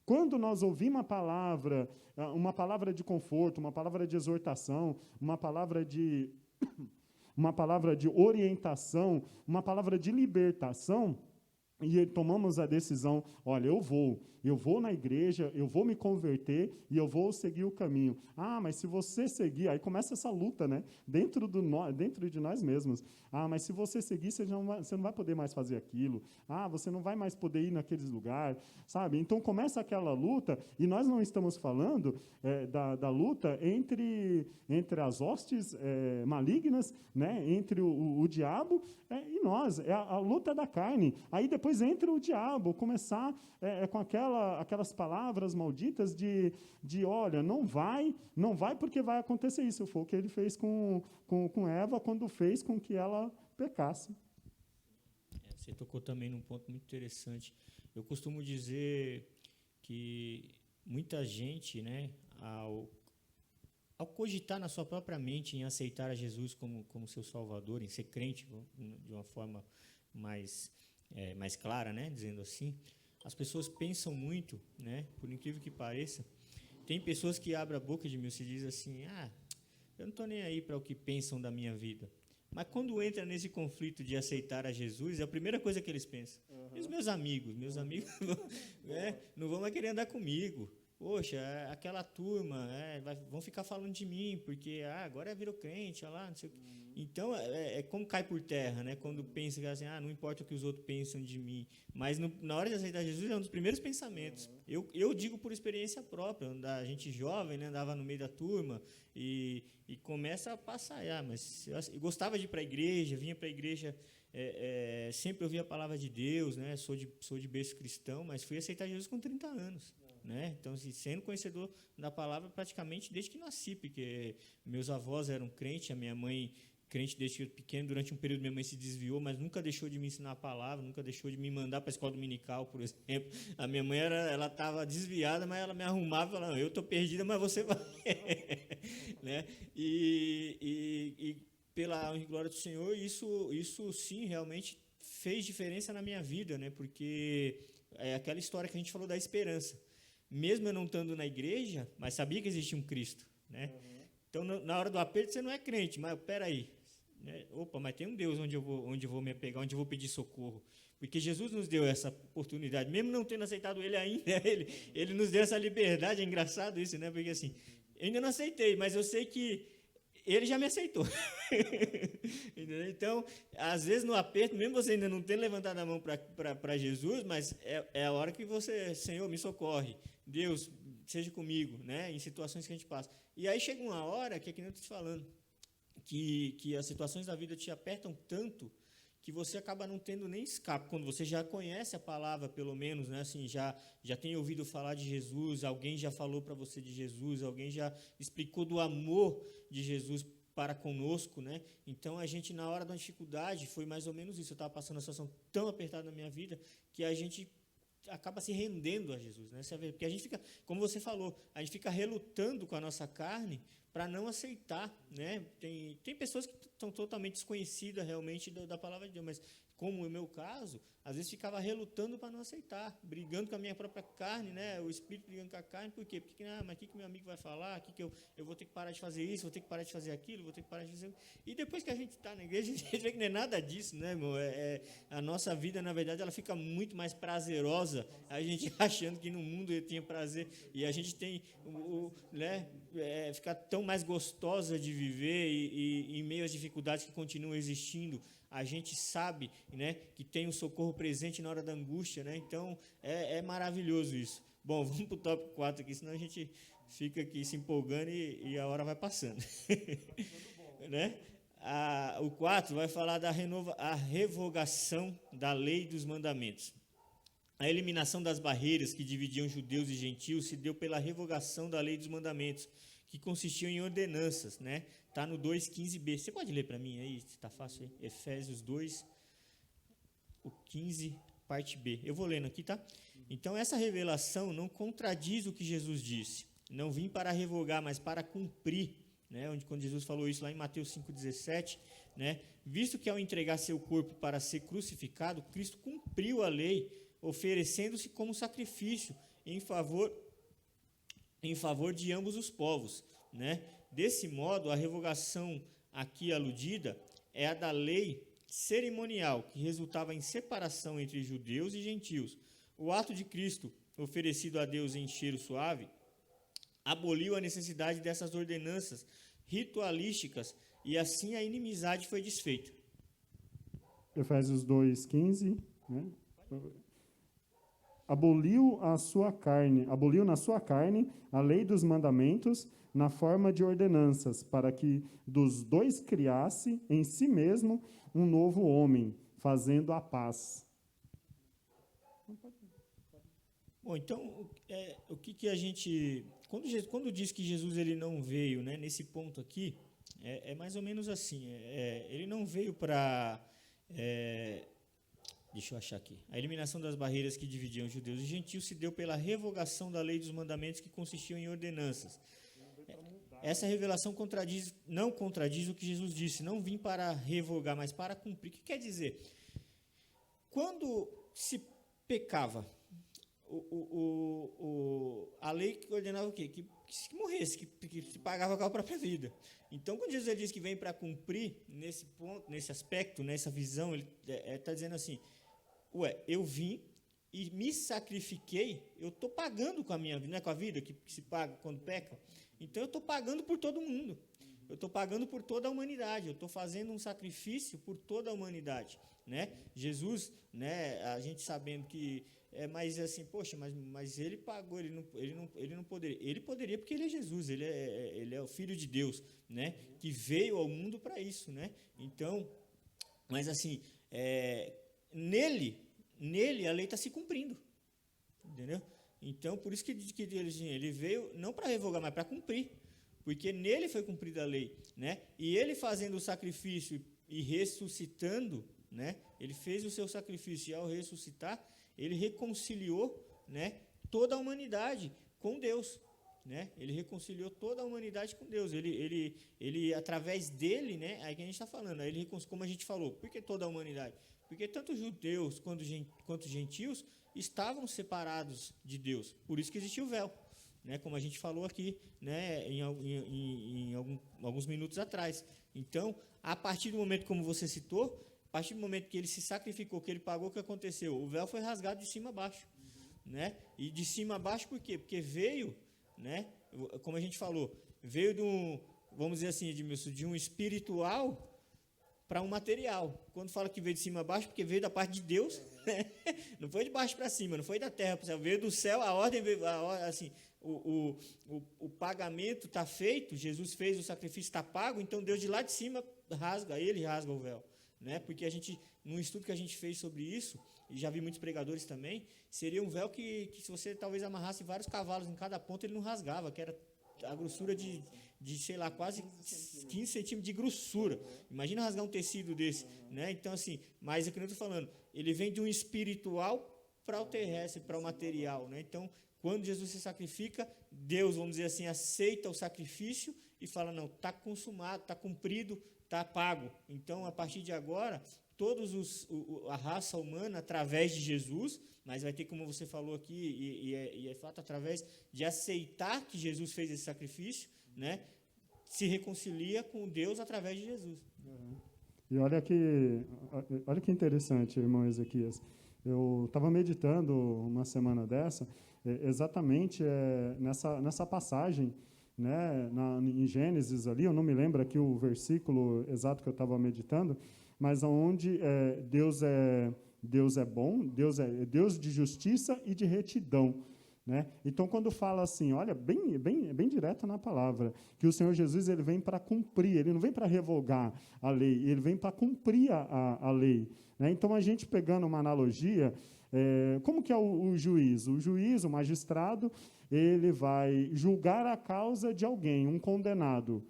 Quando nós ouvimos uma palavra de conforto, uma palavra de exortação, uma palavra de orientação, uma palavra de libertação, e tomamos a decisão, olha, eu vou na igreja, eu vou me converter e eu vou seguir o caminho. Ah, mas se você seguir, aí começa essa luta, né? Dentro de nós mesmos. Ah, mas se você seguir, você não vai poder mais fazer aquilo. Ah, você não vai mais poder ir naqueles lugares, sabe? Então começa aquela luta, e nós não estamos falando da luta entre as hostes malignas, né? Entre o diabo e nós. É a luta da carne. Aí depois entra o diabo, começar com aquelas palavras malditas de olha, não vai porque vai acontecer isso. Foi o que ele fez com Eva quando fez com que ela pecasse. Você tocou também num ponto muito interessante. Eu costumo dizer que muita gente, né, ao cogitar na sua própria mente em aceitar a Jesus como seu Salvador, em ser crente de uma forma mais clara, né, dizendo assim, as pessoas pensam muito, né, por incrível que pareça, tem pessoas que abrem a boca de mim e dizem assim, eu não estou nem aí para o que pensam da minha vida. Mas quando entra nesse conflito de aceitar a Jesus, é a primeira coisa que eles pensam. E os meus amigos não vão mais querer andar comigo. Poxa, aquela turma, vão ficar falando de mim, porque agora virou crente, olha lá, não sei o quê. Então, é como cai por terra, né? Quando pensa que assim, não importa o que os outros pensam de mim. Mas na hora de aceitar Jesus, é um dos primeiros pensamentos. Eu digo por experiência própria, a gente jovem, né, andava no meio da turma e começa a passar, mas eu gostava de ir para a igreja, vinha para a igreja, sempre ouvia a palavra de Deus, né? Sou de berço cristão, mas fui aceitar Jesus com 30 anos. Né? Então, assim, sendo conhecedor da palavra praticamente desde que nasci, porque meus avós eram crentes, a minha mãe crente desde pequeno. Durante um período minha mãe se desviou, mas nunca deixou de me ensinar a palavra, nunca deixou de me mandar para a escola dominical, por exemplo. A minha mãe ela estava desviada, mas ela me arrumava e falava, eu estou perdida, mas você vai. Né? E pela honra e glória do Senhor, isso sim realmente fez diferença na minha vida, né? Porque é aquela história que a gente falou da esperança. Mesmo eu não estando na igreja, mas sabia que existia um Cristo, né? Então, na hora do aperto, você não é crente, mas peraí, né? Opa, mas tem um Deus onde eu vou me apegar, onde eu vou pedir socorro. Porque Jesus nos deu essa oportunidade, mesmo não tendo aceitado Ele ainda, ele nos deu essa liberdade. É engraçado isso, né? Porque assim, eu ainda não aceitei, mas eu sei que Ele já me aceitou. Então, às vezes no aperto, mesmo você ainda não tendo levantado a mão para Jesus, mas é a hora que você, Senhor, me socorre, Deus, seja comigo, né? Em situações que a gente passa. E aí chega uma hora, que é que nem eu estou te falando, que as situações da vida te apertam tanto que você acaba não tendo nem escape. Quando você já conhece a palavra, pelo menos, né? Assim, já tem ouvido falar de Jesus, alguém já falou para você de Jesus, alguém já explicou do amor de Jesus para conosco, né? Então, a gente, na hora da dificuldade, foi mais ou menos isso. Eu estava passando uma situação tão apertada na minha vida que a gente acaba se rendendo a Jesus, né? Porque a gente fica, como você falou, a gente fica relutando com a nossa carne para não aceitar, né? Tem pessoas que estão totalmente desconhecidas realmente da palavra de Deus, mas como no meu caso, às vezes ficava relutando para não aceitar, brigando com a minha própria carne, né? O espírito brigando com a carne, por quê? Porque, mas o que meu amigo vai falar? Que eu vou ter que parar de fazer isso, vou ter que parar de fazer aquilo, vou ter que parar de fazer... E depois que a gente está na igreja, a gente vê que não é nada disso, né, irmão? A nossa vida, na verdade, ela fica muito mais prazerosa, a gente achando que no mundo tinha prazer, e a gente tem, né, fica tão mais gostosa de viver e em meio às dificuldades que continuam existindo, a gente sabe, né, que tem um socorro presente na hora da angústia, né? Então, é maravilhoso isso. Bom, vamos para o tópico 4 aqui, senão a gente fica aqui se empolgando e a hora vai passando. Né? O 4 vai falar da revogação da lei dos mandamentos. A eliminação das barreiras que dividiam judeus e gentios se deu pela revogação da lei dos mandamentos, que consistiam em ordenanças, né? Está no 2,15b. Você pode ler para mim aí? Está fácil aí? Efésios 2, o 15, parte B. Eu vou lendo aqui, tá? Então, essa revelação não contradiz o que Jesus disse. Não vim para revogar, mas para cumprir, né? Quando Jesus falou isso lá em Mateus 5,17, né? Visto que ao entregar seu corpo para ser crucificado, Cristo cumpriu a lei, oferecendo-se como sacrifício em favor de ambos os povos, né? Desse modo, a revogação aqui aludida é a da lei cerimonial, que resultava em separação entre judeus e gentios. O ato de Cristo, oferecido a Deus em cheiro suave, aboliu a necessidade dessas ordenanças ritualísticas e assim a inimizade foi desfeita. Efésios 2,15, né? Aboliu na sua carne a lei dos mandamentos na forma de ordenanças, para que dos dois criasse em si mesmo um novo homem, fazendo a paz. Bom, então, o que a gente... Quando diz que Jesus ele não veio, né, nesse ponto aqui, é mais ou menos assim. Ele não veio para... deixa eu achar aqui. A eliminação das barreiras que dividiam judeus e gentios se deu pela revogação da lei dos mandamentos que consistiam em ordenanças. Essa revelação não contradiz o que Jesus disse. Não vim para revogar, mas para cumprir. O que quer dizer? Quando se pecava, a lei que ordenava o quê? Que se morresse, que se pagava com a própria vida. Então, quando Jesus diz que vem para cumprir nesse ponto, nesse aspecto, nessa visão, ele está dizendo assim, eu vim e me sacrifiquei, eu estou pagando com a minha vida, não é com a vida que se paga quando peca? Então, eu estou pagando por todo mundo. Eu estou pagando por toda a humanidade. Eu estou fazendo um sacrifício por toda a humanidade, né? Jesus, né? A gente sabendo que mas assim, poxa, mas ele pagou, ele não poderia. Ele poderia porque ele é Jesus, ele é o Filho de Deus, né? Que veio ao mundo para isso, né? Então, mas assim, nele a lei está se cumprindo, entendeu? Então, por isso que ele veio não para revogar, mas para cumprir. porque nele foi cumprida a lei, né? E ele fazendo o sacrifício e ressuscitando, né? Ele fez o seu sacrifício e ao ressuscitar, ele reconciliou, né, toda a humanidade com Deus, né? Ele reconciliou toda a humanidade com Deus. Ele através dele, né? Aí que a gente está falando, aí ele, como a gente falou, por que toda a humanidade? Porque tanto judeus quanto gentios estavam separados de Deus. Por isso que existiu o véu, né? Como a gente falou aqui, né? Em alguns minutos atrás. Então, a partir do momento, como você citou, a partir do momento que ele se sacrificou, que ele pagou, o que aconteceu? O véu foi rasgado de cima a baixo, né? E de cima a baixo por quê? Porque veio, né? Como a gente falou, veio vamos dizer assim, Edmilson, de um espiritual para um material. Quando fala que veio de cima a baixo, porque veio da parte de Deus, né? Não foi de baixo para cima, não foi da terra para o céu, veio do céu, a ordem veio, assim, o pagamento está feito, Jesus fez o sacrifício, está pago, então Deus de lá de cima ele rasga o véu, né? Porque a gente, num estudo que a gente fez sobre isso, e já vi muitos pregadores também, seria um véu que se você talvez amarrasse vários cavalos em cada ponta, ele não rasgava, que era a grossura de sei lá, quase 15 centímetros de grossura. Imagina rasgar um tecido desse, né? Então, assim, mas é o que eu estou falando, ele vem de um espiritual para o terrestre, para o material, né? Então, quando Jesus se sacrifica, Deus, vamos dizer assim, aceita o sacrifício e fala, não, está consumado, está cumprido, está pago. Então, a partir de agora, a raça humana, através de Jesus, mas vai ter, como você falou aqui, e é fato, através de aceitar que Jesus fez esse sacrifício, né, se reconcilia com Deus através de Jesus. E olha que interessante, irmão Ezequias. Eu estava meditando uma semana dessa, exatamente nessa passagem, né, em Gênesis ali, eu não me lembro aqui o versículo exato que eu estava meditando, mas onde Deus é bom, Deus é Deus de justiça e de retidão, né? Então, quando fala assim, olha, bem direto na palavra, que o Senhor Jesus ele vem para cumprir, ele não vem para revogar a lei, ele vem para cumprir a lei, né? Então, a gente pegando uma analogia, como que é o juiz? O juiz, o magistrado, ele vai julgar a causa de alguém, um condenado.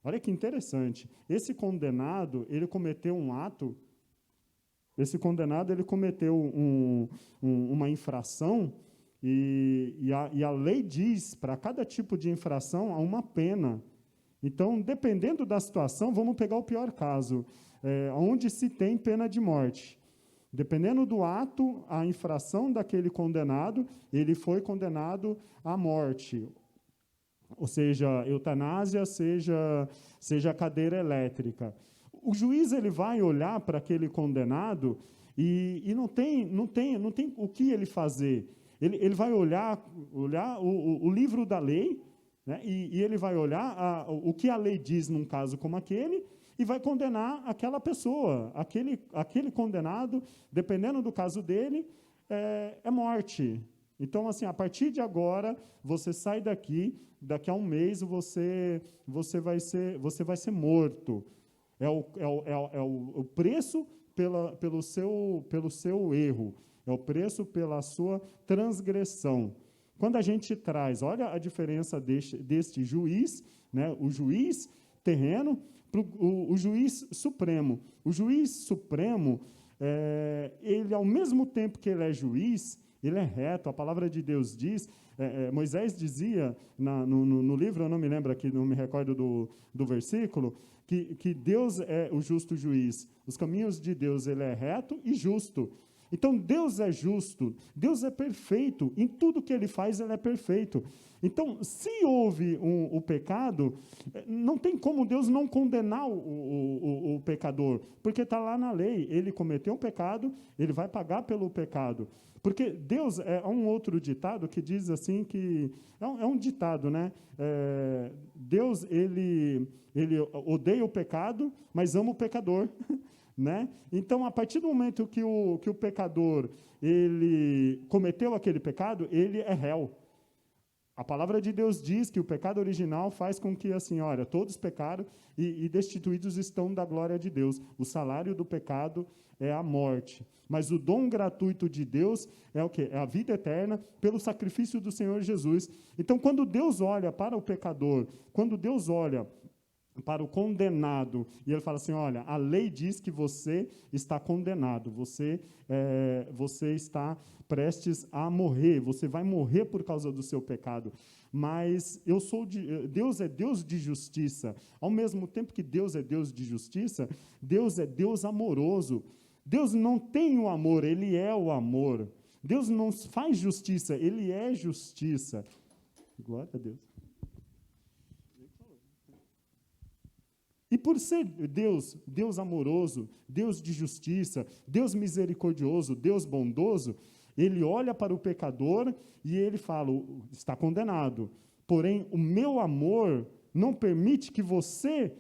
Olha que interessante. Esse condenado, ele cometeu um ato, uma infração, e a lei diz, para cada tipo de infração, há uma pena. Então, dependendo da situação, vamos pegar o pior caso, onde se tem pena de morte. Dependendo do ato, a infração daquele condenado, ele foi condenado à morte, ou seja, eutanásia, seja cadeira elétrica. O juiz ele vai olhar para aquele condenado e não tem o que ele fazer. Ele vai olhar o livro da lei, né, e ele vai olhar o que a lei diz num caso como aquele e vai condenar aquela pessoa. Aquele condenado, dependendo do caso dele, é morte. Então, assim, a partir de agora, você sai daqui a um mês você vai ser morto. É o preço pelo seu erro, é o preço pela sua transgressão. Quando a gente traz, olha a diferença deste juiz, né, o juiz terreno, para o juiz supremo. O juiz supremo, ele, ao mesmo tempo que ele é juiz, ele é reto. A palavra de Deus diz, Moisés dizia no livro, eu não me lembro aqui, não me recordo do versículo, que Deus é o justo juiz. Os caminhos de Deus, ele é reto e justo. Então, Deus é justo, Deus é perfeito, em tudo que ele faz, ele é perfeito. Então, se houve o pecado, não tem como Deus não condenar o pecador, porque está lá na lei, ele cometeu um pecado, ele vai pagar pelo pecado. Porque Deus, há um outro ditado que diz assim, que é um ditado, né? Deus, ele odeia o pecado, mas ama o pecador. Né? Então, a partir do momento que o pecador ele cometeu aquele pecado, ele é réu. A palavra de Deus diz que o pecado original faz com que, assim, olha, todos pecaram e destituídos estão da glória de Deus. O salário do pecado é a morte. Mas o dom gratuito de Deus é o quê? É a vida eterna pelo sacrifício do Senhor Jesus. Então, quando Deus olha para o pecador, quando Deus olha para o condenado, e ele fala assim, olha, a lei diz que você está condenado, você está prestes a morrer, você vai morrer por causa do seu pecado, mas Deus é Deus de justiça. Ao mesmo tempo que Deus é Deus de justiça, Deus é Deus amoroso. Deus não tem o amor, Ele é o amor. Deus não faz justiça, Ele é justiça. Glória a Deus. E por ser Deus amoroso, Deus de justiça, Deus misericordioso, Deus bondoso, Ele olha para o pecador e Ele fala, está condenado. Porém, o meu amor não permite que você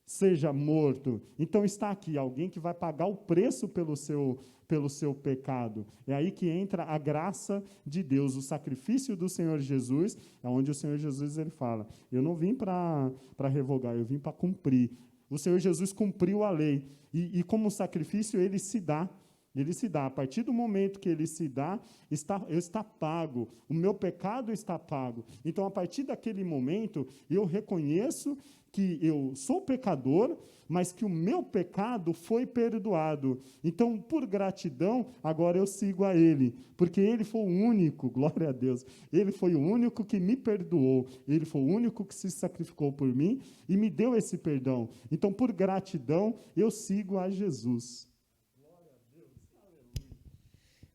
seja morto. Então está aqui alguém que vai pagar o preço pelo seu pecado. É aí que entra a graça de Deus, o sacrifício do Senhor Jesus, é onde o Senhor Jesus ele fala, eu não vim para revogar, eu vim para cumprir. O Senhor Jesus cumpriu a lei, e como sacrifício ele se dá. Ele se dá. A partir do momento que ele se dá, está pago. O meu pecado está pago. Então, a partir daquele momento, eu reconheço que eu sou pecador, mas que o meu pecado foi perdoado. Então, por gratidão, agora eu sigo a Ele, porque Ele foi o único, glória a Deus, Ele foi o único que me perdoou, Ele foi o único que se sacrificou por mim e me deu esse perdão. Então, por gratidão, eu sigo a Jesus.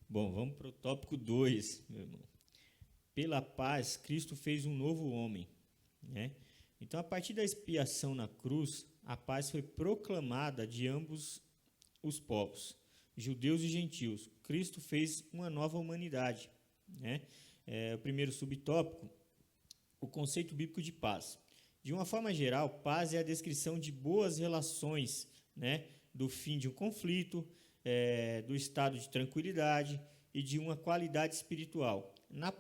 Bom, vamos para o tópico 2, meu irmão. Pela paz, Cristo fez um novo homem, né? Então, a partir da expiação na cruz, a paz foi proclamada de ambos os povos, judeus e gentios. Cristo fez uma nova humanidade, né? O primeiro subtópico, o conceito bíblico de paz. De uma forma geral, paz é a descrição de boas relações, né? Do fim de um conflito, do estado de tranquilidade e de uma qualidade espiritual. Na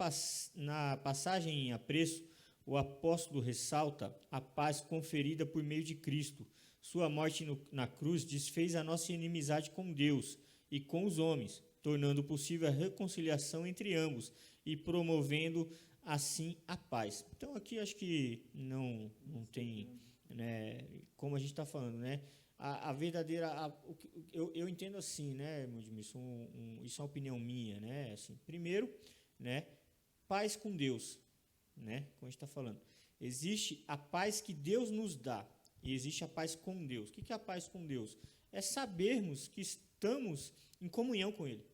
passagem em apreço, o apóstolo ressalta a paz conferida por meio de Cristo. Sua morte na cruz desfez a nossa inimizade com Deus e com os homens, tornando possível a reconciliação entre ambos e promovendo assim a paz. Então, aqui acho que não tem, né, como a gente está falando, né? A verdadeira, eu entendo assim, né, isso é uma opinião minha, né, assim, primeiro, né, paz com Deus, né, como a gente está falando, existe a paz que Deus nos dá, e existe a paz com Deus. O que é a paz com Deus? É sabermos que estamos em comunhão com Ele,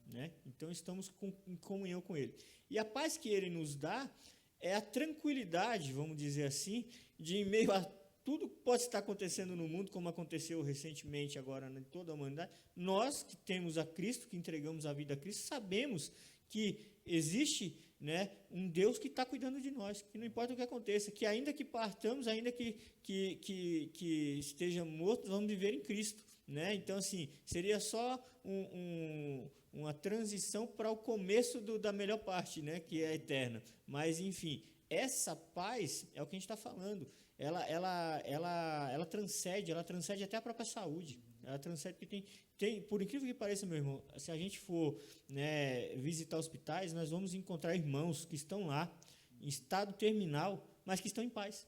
né, então estamos em comunhão com Ele, e a paz que Ele nos dá é a tranquilidade, vamos dizer assim, de em meio a tudo pode estar acontecendo no mundo, como aconteceu recentemente agora em toda a humanidade. Nós que temos a Cristo, que entregamos a vida a Cristo, sabemos que existe, né, um Deus que está cuidando de nós, que não importa o que aconteça, que ainda que partamos, ainda que estejamos mortos, vamos viver em Cristo, né? Então, assim, seria só uma transição para o começo da melhor parte, né, que é eterna. Mas, enfim, essa paz é o que a gente está falando. Ela transcende até a própria saúde. Ela transcende porque tem, por incrível que pareça, meu irmão, se a gente for, né, visitar hospitais, nós vamos encontrar irmãos que estão lá em estado terminal, mas que estão em paz.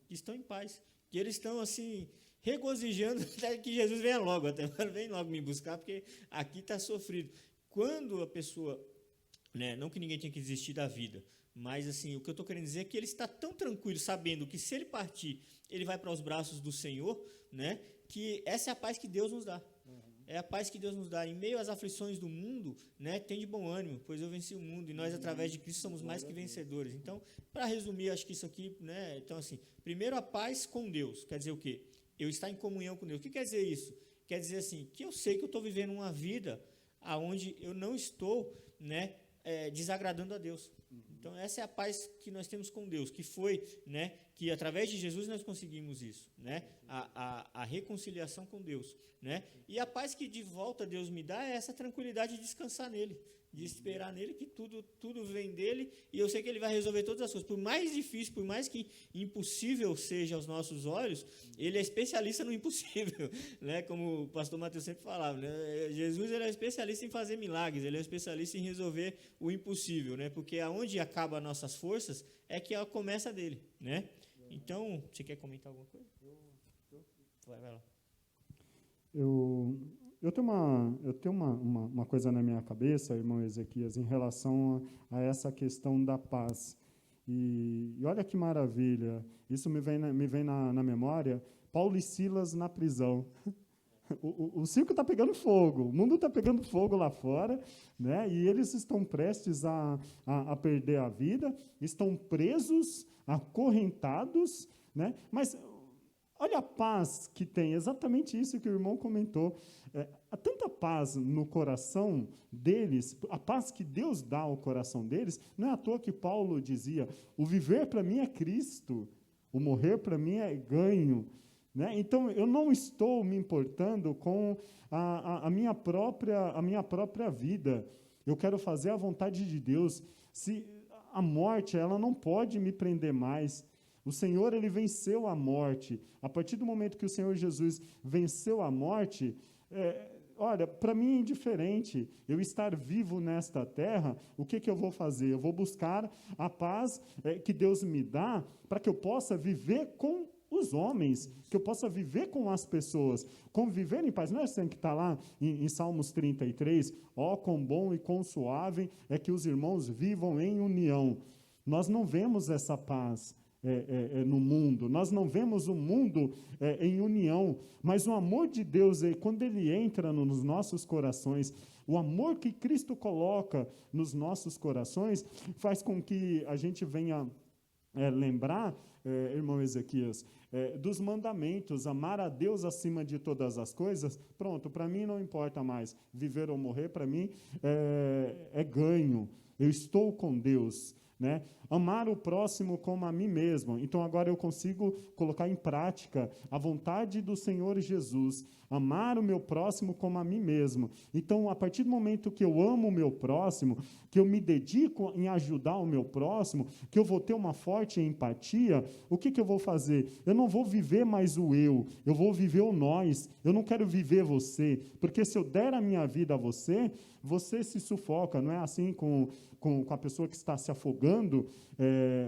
Que estão em paz. Que eles estão assim regozijando até que Jesus venha logo, vem logo me buscar, porque aqui está sofrido. Quando a pessoa, né, não que ninguém tenha que desistir da vida, mas assim, o que eu estou querendo dizer é que ele está tão tranquilo, sabendo que se ele partir, ele vai para os braços do Senhor, né, que essa é a paz que Deus nos dá. É a paz que Deus nos dá. Em meio às aflições do mundo, né, tem de bom ânimo, pois eu venci o mundo, e nós, através de Cristo, somos mais que vencedores. Então, para resumir, acho que isso aqui, né, então assim, primeiro a paz com Deus, quer dizer o quê? Eu estar em comunhão com Deus. O que quer dizer isso? Quer dizer assim, que eu sei que eu estou vivendo uma vida onde eu não estou, né, desagradando a Deus. Então, essa é a paz que nós temos com Deus, que foi, né, que através de Jesus nós conseguimos isso, né, a reconciliação com Deus, né, e a paz que de volta Deus me dá é essa tranquilidade de descansar nele, de esperar nele, que tudo vem dele, e eu sei que ele vai resolver todas as coisas. Por mais difícil, por mais que impossível seja aos nossos olhos, ele é especialista no impossível, né? Como o pastor Mateus sempre falava, né? Jesus, ele é especialista em fazer milagres, ele é especialista em resolver o impossível, né? Porque aonde acabam as nossas forças é que ela começa dele, né? Então, você quer comentar alguma coisa? Vai lá. Eu tenho uma coisa na minha cabeça, irmão Ezequias, em relação a essa questão da paz. E olha que maravilha, isso me vem na memória, Paulo e Silas na prisão. O circo está pegando fogo, o mundo está pegando fogo lá fora, né? E eles estão prestes a perder a vida, estão presos, acorrentados, né? Mas olha a paz que tem, exatamente isso que o irmão comentou. Há tanta paz no coração deles, a paz que Deus dá ao coração deles, não é à toa que Paulo dizia, o viver para mim é Cristo, o morrer para mim é ganho. Né? Então, eu não estou me importando com a minha própria vida. Eu quero fazer a vontade de Deus. Se a morte, ela não pode me prender mais. O Senhor, ele venceu a morte. A partir do momento que o Senhor Jesus venceu a morte, olha, para mim é indiferente. Eu estar vivo nesta terra, o que eu vou fazer? Eu vou buscar a paz que Deus me dá para que eu possa viver com os homens, que eu possa viver com as pessoas, conviver em paz. Não é assim que está lá em Salmos 33, ó, quão bom e quão suave é que os irmãos vivam em união. Nós não vemos essa paz no mundo, nós não vemos o mundo em união, mas o amor de Deus, quando ele entra nos nossos corações, o amor que Cristo coloca nos nossos corações, faz com que a gente venha lembrar, irmão Ezequias, dos mandamentos, amar a Deus acima de todas as coisas. Pronto, para mim não importa mais, viver ou morrer, para mim é ganho, eu estou com Deus, né? Amar o próximo como a mim mesmo. Então, agora eu consigo colocar em prática a vontade do Senhor Jesus, amar o meu próximo como a mim mesmo. Então, a partir do momento que eu amo o meu próximo, que eu me dedico em ajudar o meu próximo, que eu vou ter uma forte empatia, o que eu vou fazer? Eu não vou viver mais o eu vou viver o nós. Eu não quero viver você, porque se eu der a minha vida a você, você se sufoca. Não é assim com a pessoa que está se afogando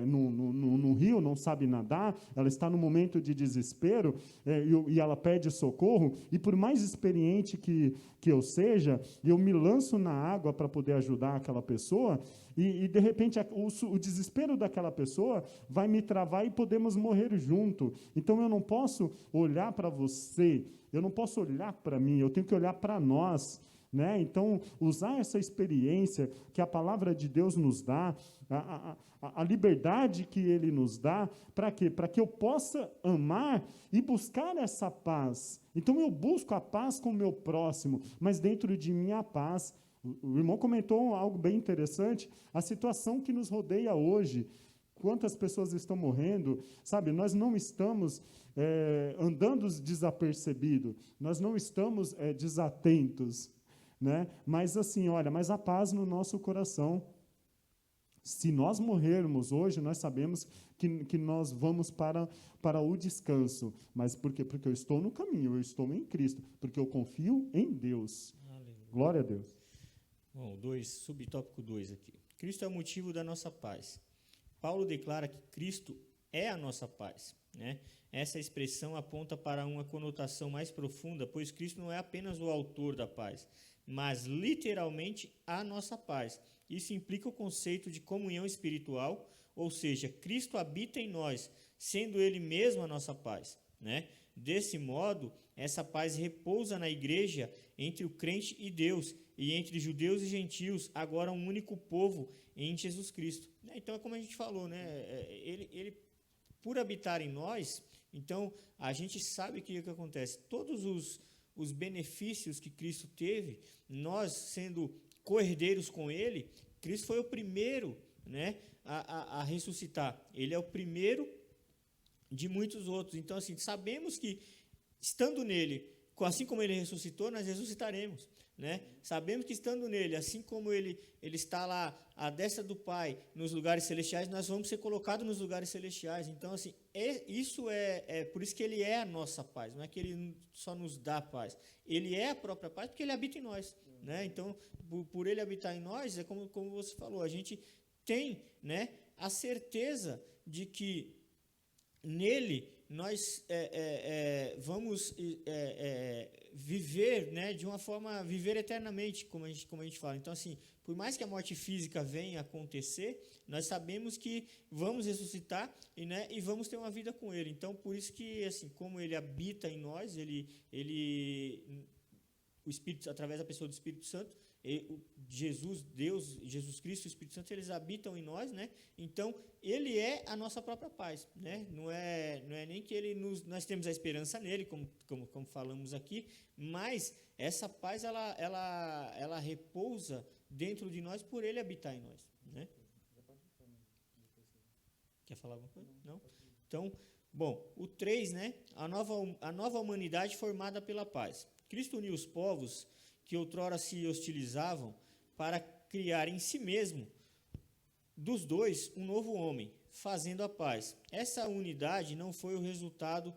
no rio, não sabe nadar, ela está no momento de desespero e ela pede socorro, e por mais experiente que eu seja, eu me lanço na água para poder ajudar aquela pessoa, e de repente o desespero daquela pessoa vai me travar e podemos morrer junto. Então eu não posso olhar para você, eu não posso olhar para mim, eu tenho que olhar para nós. Né? Então, usar essa experiência que a palavra de Deus nos dá, a liberdade que Ele nos dá, para quê? Para que eu possa amar e buscar essa paz. Então, eu busco a paz com o meu próximo, mas dentro de mim a paz. O irmão comentou algo bem interessante, a situação que nos rodeia hoje. Quantas pessoas estão morrendo, sabe? Nós não estamos andando desapercebidos, nós não estamos desatentos. Né? Mas assim, olha, mas a paz no nosso coração. Se nós morrermos hoje, nós sabemos que nós vamos para o descanso. Mas por quê? Porque eu estou no caminho, eu estou em Cristo, porque eu confio em Deus. Aleluia. Glória a Deus. Bom, subtópico 2 aqui. Cristo é o motivo da nossa paz. Paulo declara que Cristo é a nossa paz, né? Essa expressão aponta para uma conotação mais profunda, pois Cristo não é apenas o autor da paz, mas literalmente a nossa paz. Isso implica o conceito de comunhão espiritual, ou seja, Cristo habita em nós, sendo Ele mesmo a nossa paz, né? Desse modo, essa paz repousa na igreja entre o crente e Deus, e entre judeus e gentios, agora um único povo em Jesus Cristo. Então, é como a gente falou, né? Ele por habitar em nós, então a gente sabe o que acontece. Todos os benefícios que Cristo teve, nós sendo co-herdeiros com Ele, Cristo foi o primeiro, né, a ressuscitar. Ele é o primeiro de muitos outros. Então, assim, sabemos que, estando nele, assim como Ele ressuscitou, nós ressuscitaremos. né? Sabemos que estando nele, assim como ele está lá à destra do Pai, nos lugares celestiais, nós vamos ser colocados nos lugares celestiais. Então, assim, isso é por isso que ele é a nossa paz. Não é que ele só nos dá paz. Ele é a própria paz porque ele habita em nós, né? Então, por ele habitar em nós, é como você falou, a gente tem, né, a certeza de que nele nós vamos viver, né, de uma forma, viver eternamente, como a gente fala. Então, assim, por mais que a morte física venha a acontecer, nós sabemos que vamos ressuscitar e vamos ter uma vida com ele. Então, por isso que, assim, como ele habita em nós, o Espírito, através da pessoa do Espírito Santo, Jesus, Deus, Jesus Cristo e o Espírito Santo, eles habitam em nós, né? Então, ele é a nossa própria paz, né? Não é nem que nós temos a esperança nele, como falamos aqui, mas essa paz, ela repousa dentro de nós por ele habitar em nós, né? Quer falar alguma coisa? Não? Então, bom, o 3, né? A nova humanidade formada pela paz. Cristo uniu os povos que outrora se hostilizavam para criar em si mesmo, dos dois, um novo homem, fazendo a paz. Essa unidade não foi o resultado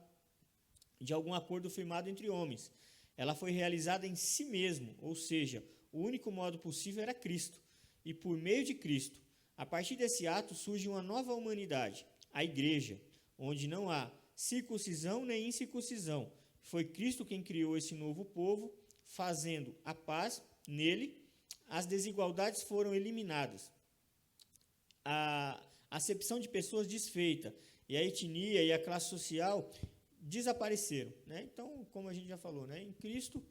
de algum acordo firmado entre homens. Ela foi realizada em si mesmo, ou seja, o único modo possível era Cristo. E por meio de Cristo, a partir desse ato, surge uma nova humanidade, a igreja, onde não há circuncisão nem incircuncisão. Foi Cristo quem criou esse novo povo, fazendo a paz nele, as desigualdades foram eliminadas, a acepção de pessoas desfeita, e a etnia e a classe social desapareceram, né? Então, como a gente já falou, né, em Cristo,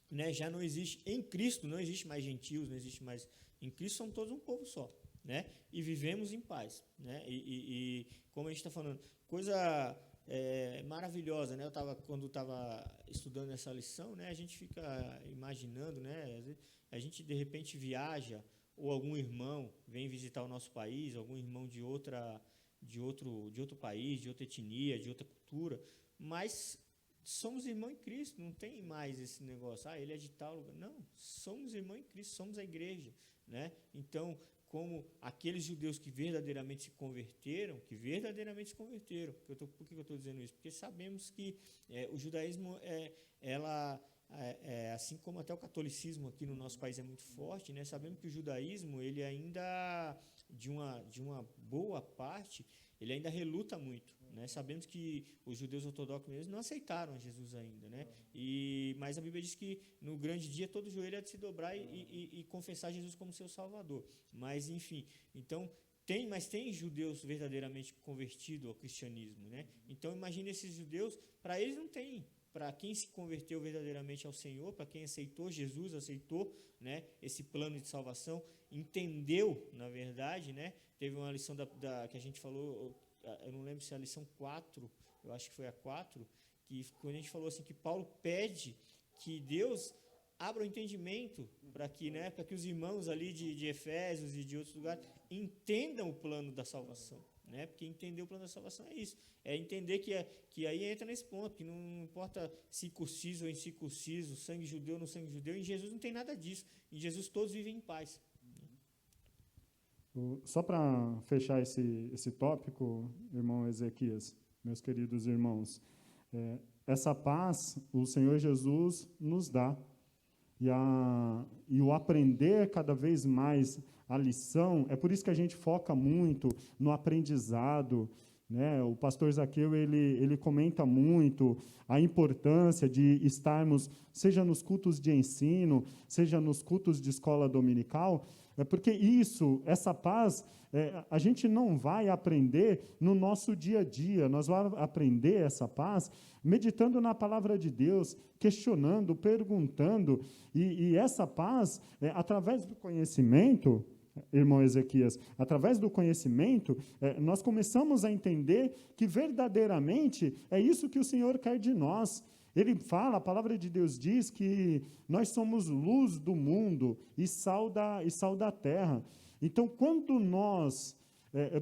né, já não existe, em Cristo não existe mais gentios, não existe mais, em Cristo somos todos um povo só, né? E vivemos em paz, né? E como a gente está falando, coisa maravilhosa, né? Quando estava estudando essa lição, né, a gente fica imaginando, né, a gente de repente viaja, ou algum irmão vem visitar o nosso país, algum irmão de outro país, de outra etnia, de outra cultura, mas somos irmãos em Cristo, não tem mais esse negócio, ele é de tal lugar. Não, somos irmãos em Cristo, somos a igreja, né? Então, como aqueles judeus que verdadeiramente se converteram, por que eu estou dizendo isso? Porque sabemos que o judaísmo, assim como até o catolicismo aqui no nosso país é muito forte, né? Sabemos que o judaísmo, ele ainda, de uma boa parte, ele ainda reluta muito, né? Sabemos que os judeus ortodoxos mesmo não aceitaram Jesus ainda, né? Mas a Bíblia diz que no grande dia todo joelho há de se dobrar e confessar Jesus como seu Salvador. Mas, enfim, então, tem judeus verdadeiramente convertidos ao cristianismo, né? Então, imagine esses judeus, para eles não tem. Para quem se converteu verdadeiramente ao Senhor, para quem aceitou Jesus, aceitou, né, esse plano de salvação, entendeu, na verdade, né? Teve uma lição que a gente falou, eu não lembro se é a lição 4, eu acho que foi a 4, que quando a gente falou assim, que Paulo pede que Deus abra o entendimento para que os irmãos ali de Efésios e de outros lugares entendam o plano da salvação, né? Porque entender o plano da salvação é isso, é entender que aí entra nesse ponto, que não importa circunciso ou incircunciso, sangue judeu ou não sangue judeu, em Jesus não tem nada disso, em Jesus todos vivem em paz. Só para fechar esse tópico, irmão Ezequias, meus queridos irmãos, essa paz o Senhor Jesus nos dá, e o aprender cada vez mais a lição, é por isso que a gente foca muito no aprendizado, né? O pastor Zaqueu, ele comenta muito a importância de estarmos, seja nos cultos de ensino, seja nos cultos de escola dominical, porque essa paz, a gente não vai aprender no nosso dia a dia, nós vamos aprender essa paz meditando na palavra de Deus, questionando, perguntando, e essa paz, através do conhecimento, irmão Ezequias, através do conhecimento, nós começamos a entender que verdadeiramente é isso que o Senhor quer de nós. Ele fala, a palavra de Deus diz que nós somos luz do mundo e sal da terra. Então, quando nós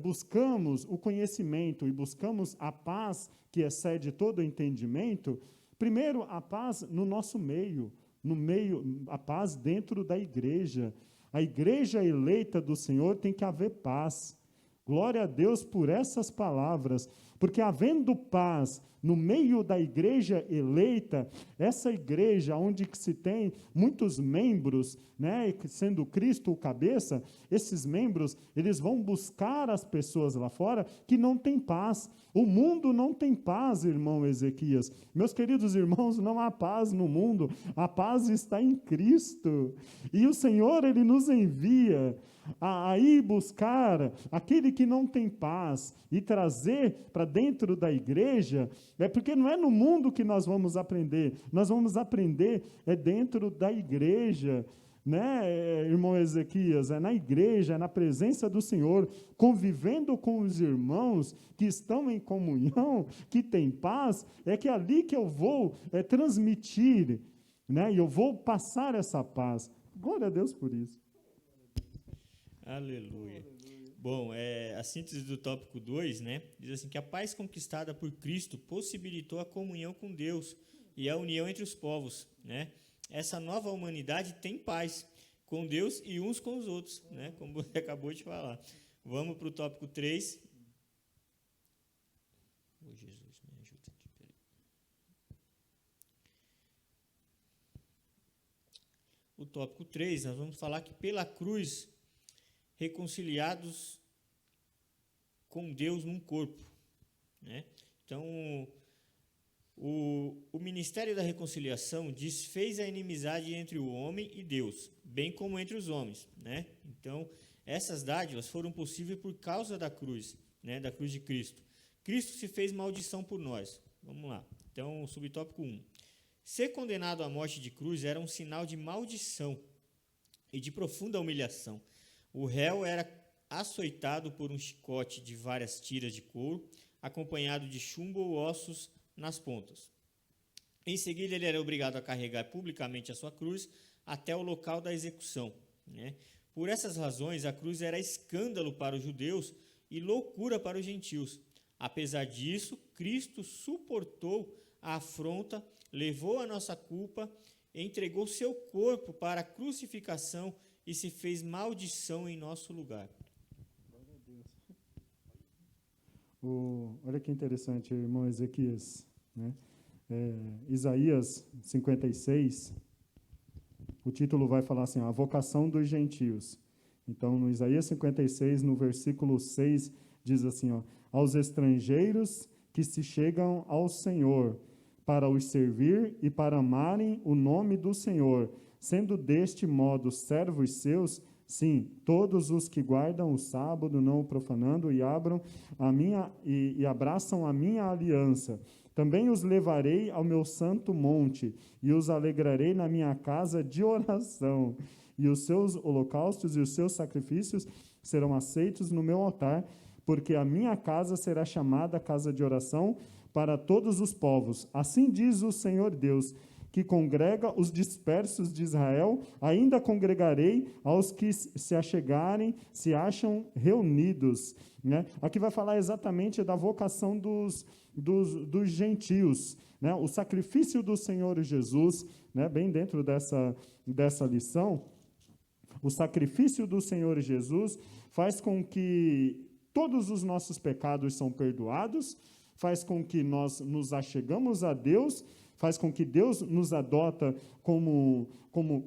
buscamos o conhecimento e buscamos a paz que excede todo o entendimento, primeiro, a paz no nosso meio, no meio, a paz dentro da igreja. A igreja eleita do Senhor tem que haver paz. Glória a Deus por essas palavras, porque havendo paz no meio da igreja eleita, essa igreja onde que se tem muitos membros, né, sendo Cristo o cabeça, esses membros, eles vão buscar as pessoas lá fora que não têm paz. O mundo não tem paz, irmão Ezequias. Meus queridos irmãos, não há paz no mundo, a paz está em Cristo. E o Senhor, Ele nos envia a ir buscar aquele que não tem paz e trazer para dentro da igreja, porque não é no mundo que nós vamos aprender dentro da igreja, né, irmão Ezequias? É na igreja, é na presença do Senhor, convivendo com os irmãos que estão em comunhão, que tem paz, é que é ali que eu vou transmitir, né, e eu vou passar essa paz. Glória a Deus por isso. Aleluia. Bom, a síntese do tópico 2, né, diz assim que a paz conquistada por Cristo possibilitou a comunhão com Deus e a união entre os povos, né? Essa nova humanidade tem paz com Deus e uns com os outros, né, como você acabou de falar. Vamos para o tópico 3. Oh, Jesus, me ajuda aqui, peraí. O tópico 3, nós vamos falar que pela cruz reconciliados com Deus num corpo, né? Então, o ministério da reconciliação desfez a inimizade entre o homem e Deus, bem como entre os homens, né? Então, essas dádivas foram possíveis por causa da cruz, né? Da cruz de Cristo. Cristo se fez maldição por nós. Vamos lá. Então, subtópico 1. Ser condenado à morte de cruz era um sinal de maldição e de profunda humilhação. O réu era açoitado por um chicote de várias tiras de couro, acompanhado de chumbo ou ossos nas pontas. Em seguida, ele era obrigado a carregar publicamente a sua cruz até o local da execução, né? Por essas razões, a cruz era escândalo para os judeus e loucura para os gentios. Apesar disso, Cristo suportou a afronta, levou a nossa culpa, entregou seu corpo para a crucificação e se fez maldição em nosso lugar. Olha que interessante, irmão Ezequias, né? Isaías 56, o título vai falar assim, a vocação dos gentios. Então, no Isaías 56, no versículo 6, diz assim, ó, aos estrangeiros que se chegam ao Senhor, para os servir e para amarem o nome do Senhor, sendo deste modo servos seus, sim, todos os que guardam o sábado, não o profanando, e abraçam a minha aliança. Também os levarei ao meu santo monte, e os alegrarei na minha casa de oração. E os seus holocaustos e os seus sacrifícios serão aceitos no meu altar, porque a minha casa será chamada casa de oração para todos os povos. Assim diz o Senhor Deus, que congrega os dispersos de Israel, ainda congregarei aos que se achegarem, se acham reunidos. Né? Aqui vai falar exatamente da vocação dos gentios, né? O sacrifício do Senhor Jesus, né? Bem dentro dessa lição, o sacrifício do Senhor Jesus faz com que todos os nossos pecados são perdoados, faz com que nós nos achegamos a Deus, faz com que Deus nos adota como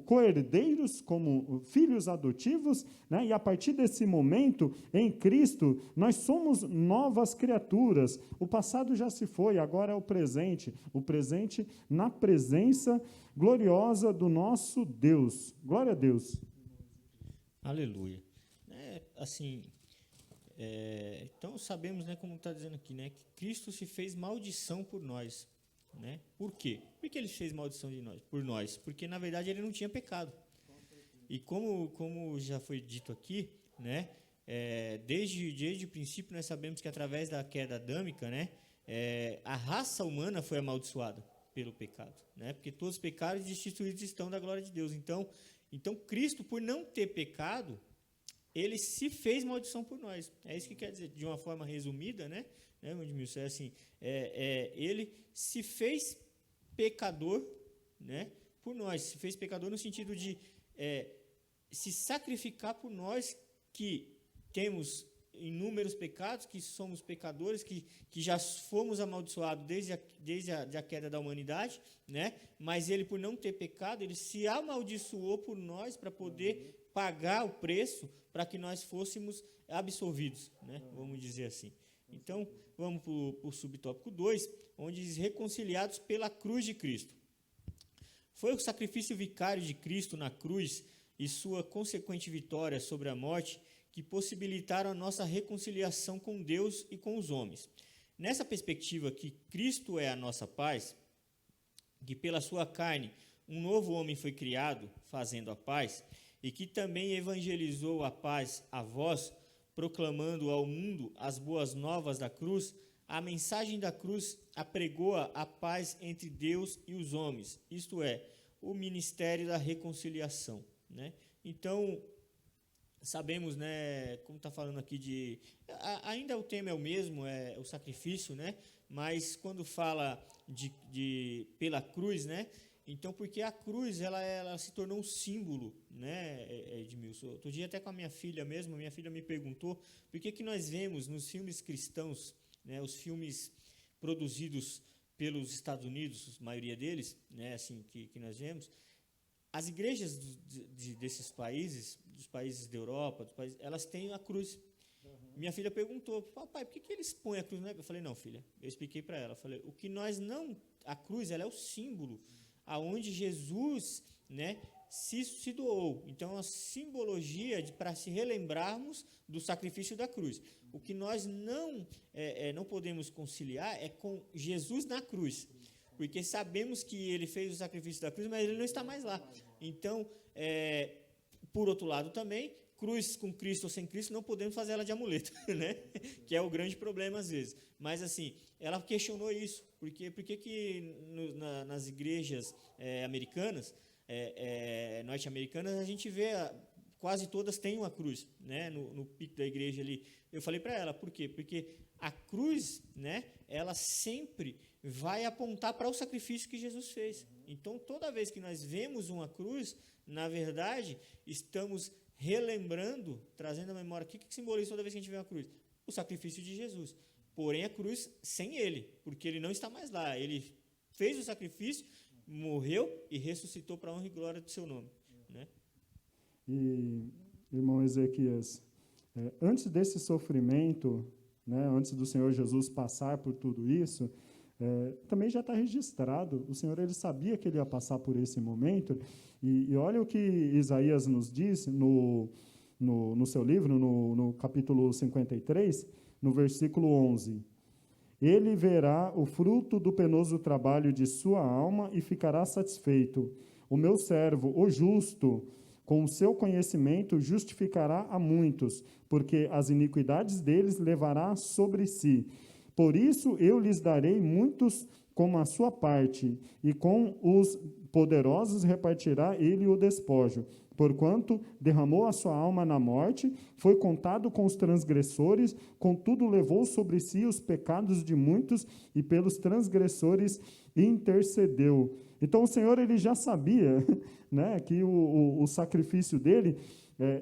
co-herdeiros, como filhos adotivos, né? E a partir desse momento, em Cristo, nós somos novas criaturas. O passado já se foi, agora é o presente na presença gloriosa do nosso Deus. Glória a Deus. Aleluia. Então sabemos, né, como está dizendo aqui, né, que Cristo se fez maldição por nós. Né? Por quê? Por que ele fez maldição por nós? Porque, na verdade, ele não tinha pecado. E como já foi dito aqui, né, desde o princípio nós sabemos que através da queda adâmica, né, a raça humana foi amaldiçoada pelo pecado. Né? Porque todos os pecados destituídos estão da glória de Deus. Então Cristo, por não ter pecado, ele se fez maldição por nós. É isso que quer dizer, de uma forma resumida, né? Edmilson, assim, ele se fez pecador, né, por nós, se fez pecador no sentido de se sacrificar por nós, que temos inúmeros pecados, que somos pecadores, que já fomos amaldiçoados desde a queda da humanidade, né? Mas ele, por não ter pecado, ele se amaldiçoou por nós para poder pagar o preço para que nós fôssemos absolvidos, né? Vamos dizer assim. Então, vamos para o subtópico 2, onde diz reconciliados pela cruz de Cristo. Foi o sacrifício vicário de Cristo na cruz e sua consequente vitória sobre a morte que possibilitaram a nossa reconciliação com Deus e com os homens. Nessa perspectiva que Cristo é a nossa paz, que pela sua carne um novo homem foi criado, fazendo a paz, e que também evangelizou a paz a vós, proclamando ao mundo as boas novas da cruz, a mensagem da cruz apregoa a paz entre Deus e os homens, isto é, o ministério da reconciliação, né? Então, sabemos, né, como está falando aqui ainda o tema é o mesmo, é o sacrifício, né? Mas quando fala pela cruz, né? Então, porque a cruz ela se tornou um símbolo, né, Edmilson? Outro dia até com a minha filha mesmo, minha filha me perguntou por que nós vemos nos filmes cristãos, né, os filmes produzidos pelos Estados Unidos, a maioria deles, né, assim que nós vemos, as igrejas desses países, dos países da Europa, elas têm a cruz. Minha filha perguntou, papai, por que eles põem a cruz? Eu falei, não, filha, eu expliquei para ela. Falei, o que nós não... A cruz, ela é o símbolo aonde Jesus, né, se doou. Então, a simbologia para se relembrarmos do sacrifício da cruz. O que nós não podemos conciliar é com Jesus na cruz. Porque sabemos que ele fez o sacrifício da cruz, mas ele não está mais lá. Então, por outro lado também, cruz com Cristo ou sem Cristo, não podemos fazer ela de amuleto, né? Que é o grande problema às vezes. Mas, assim, ela questionou isso. Por que nas igrejas americanas, norte-americanas, a gente vê, quase todas têm uma cruz, né? No pico da igreja ali. Eu falei para ela, por quê? Porque a cruz, né, ela sempre vai apontar para o sacrifício que Jesus fez. Então, toda vez que nós vemos uma cruz, na verdade, estamos relembrando, trazendo a memória, o que simboliza toda vez que a gente vê uma cruz? O sacrifício de Jesus. Porém, a cruz sem ele, porque ele não está mais lá. Ele fez o sacrifício, morreu e ressuscitou para a honra e glória do seu nome, né? E, irmão Ezequias, antes desse sofrimento, né, antes do Senhor Jesus passar por tudo isso, também já está registrado. O Senhor, ele sabia que ele ia passar por esse momento, e olha o que Isaías nos diz no seu livro, no capítulo 53, no versículo 11. Ele verá o fruto do penoso trabalho de sua alma e ficará satisfeito. O meu servo, o justo, com o seu conhecimento, justificará a muitos, porque as iniquidades deles levará sobre si. Por isso eu lhes darei muitos como a sua parte, e com os poderosos repartirá ele o despojo. Porquanto derramou a sua alma na morte, foi contado com os transgressores, contudo levou sobre si os pecados de muitos, e pelos transgressores intercedeu. Então o Senhor, ele já sabia, né, que o sacrifício dele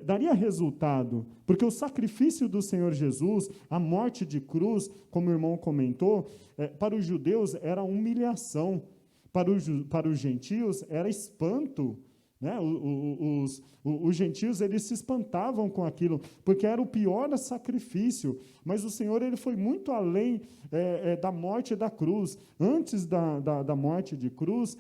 daria resultado, porque o sacrifício do Senhor Jesus, a morte de cruz, como o irmão comentou, para os judeus era humilhação, para os gentios era espanto, né? Os gentios, eles se espantavam com aquilo, porque era o pior sacrifício, mas o Senhor, ele foi muito além da morte da cruz. Antes da morte de cruz,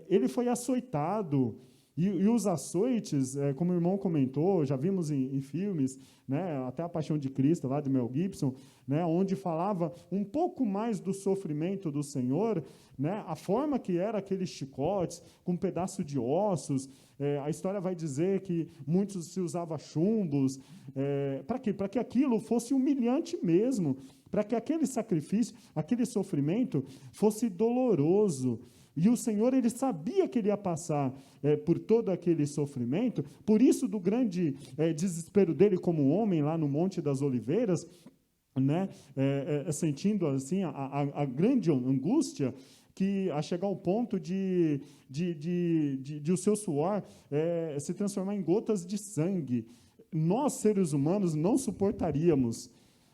ele foi açoitado. E os açoites, como o irmão comentou, já vimos em filmes, né, até A Paixão de Cristo, lá de Mel Gibson, né, onde falava um pouco mais do sofrimento do Senhor, né, a forma que era aqueles chicotes, com um pedaço de ossos. A história vai dizer que muitos se usavam chumbos. Para quê? Para que aquilo fosse humilhante mesmo, para que aquele sacrifício, aquele sofrimento fosse doloroso. E o Senhor, ele sabia que ele ia passar por todo aquele sofrimento, por isso do grande desespero dele como homem lá no Monte das Oliveiras, né, sentindo assim a grande angústia, a chegar ao ponto de o seu suor se transformar em gotas de sangue. Nós, seres humanos, não suportaríamos.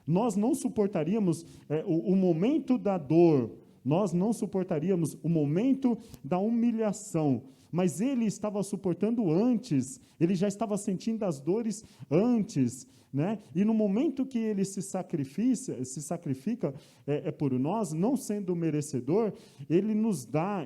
Nós não suportaríamos o momento da dor, nós não suportaríamos o momento da humilhação, mas ele estava suportando antes, ele já estava sentindo as dores antes, né? E no momento que ele se sacrifica por nós, não sendo merecedor, ele nos dá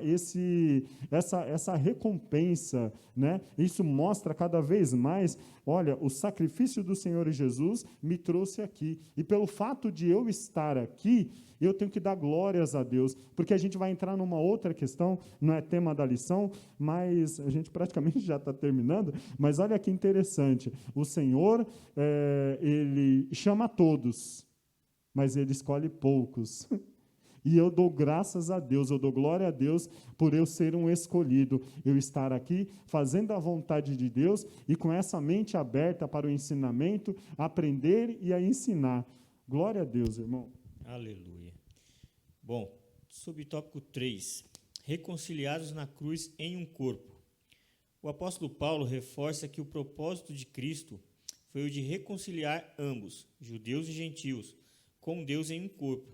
essa recompensa, né? Isso mostra cada vez mais, olha, o sacrifício do Senhor Jesus me trouxe aqui, e pelo fato de eu estar aqui, eu tenho que dar glórias a Deus, porque a gente vai entrar numa outra questão, não é tema da lição, mas a gente praticamente já está terminando, mas olha que interessante, o Senhor, ele chama todos, mas ele escolhe poucos, e eu dou graças a Deus, eu dou glória a Deus por eu ser um escolhido, eu estar aqui fazendo a vontade de Deus e com essa mente aberta para o ensinamento, aprender e a ensinar. Glória a Deus, irmão. Aleluia. Bom, subtópico 3. Reconciliados na cruz em um corpo. O apóstolo Paulo reforça que o propósito de Cristo foi o de reconciliar ambos, judeus e gentios, com Deus em um corpo.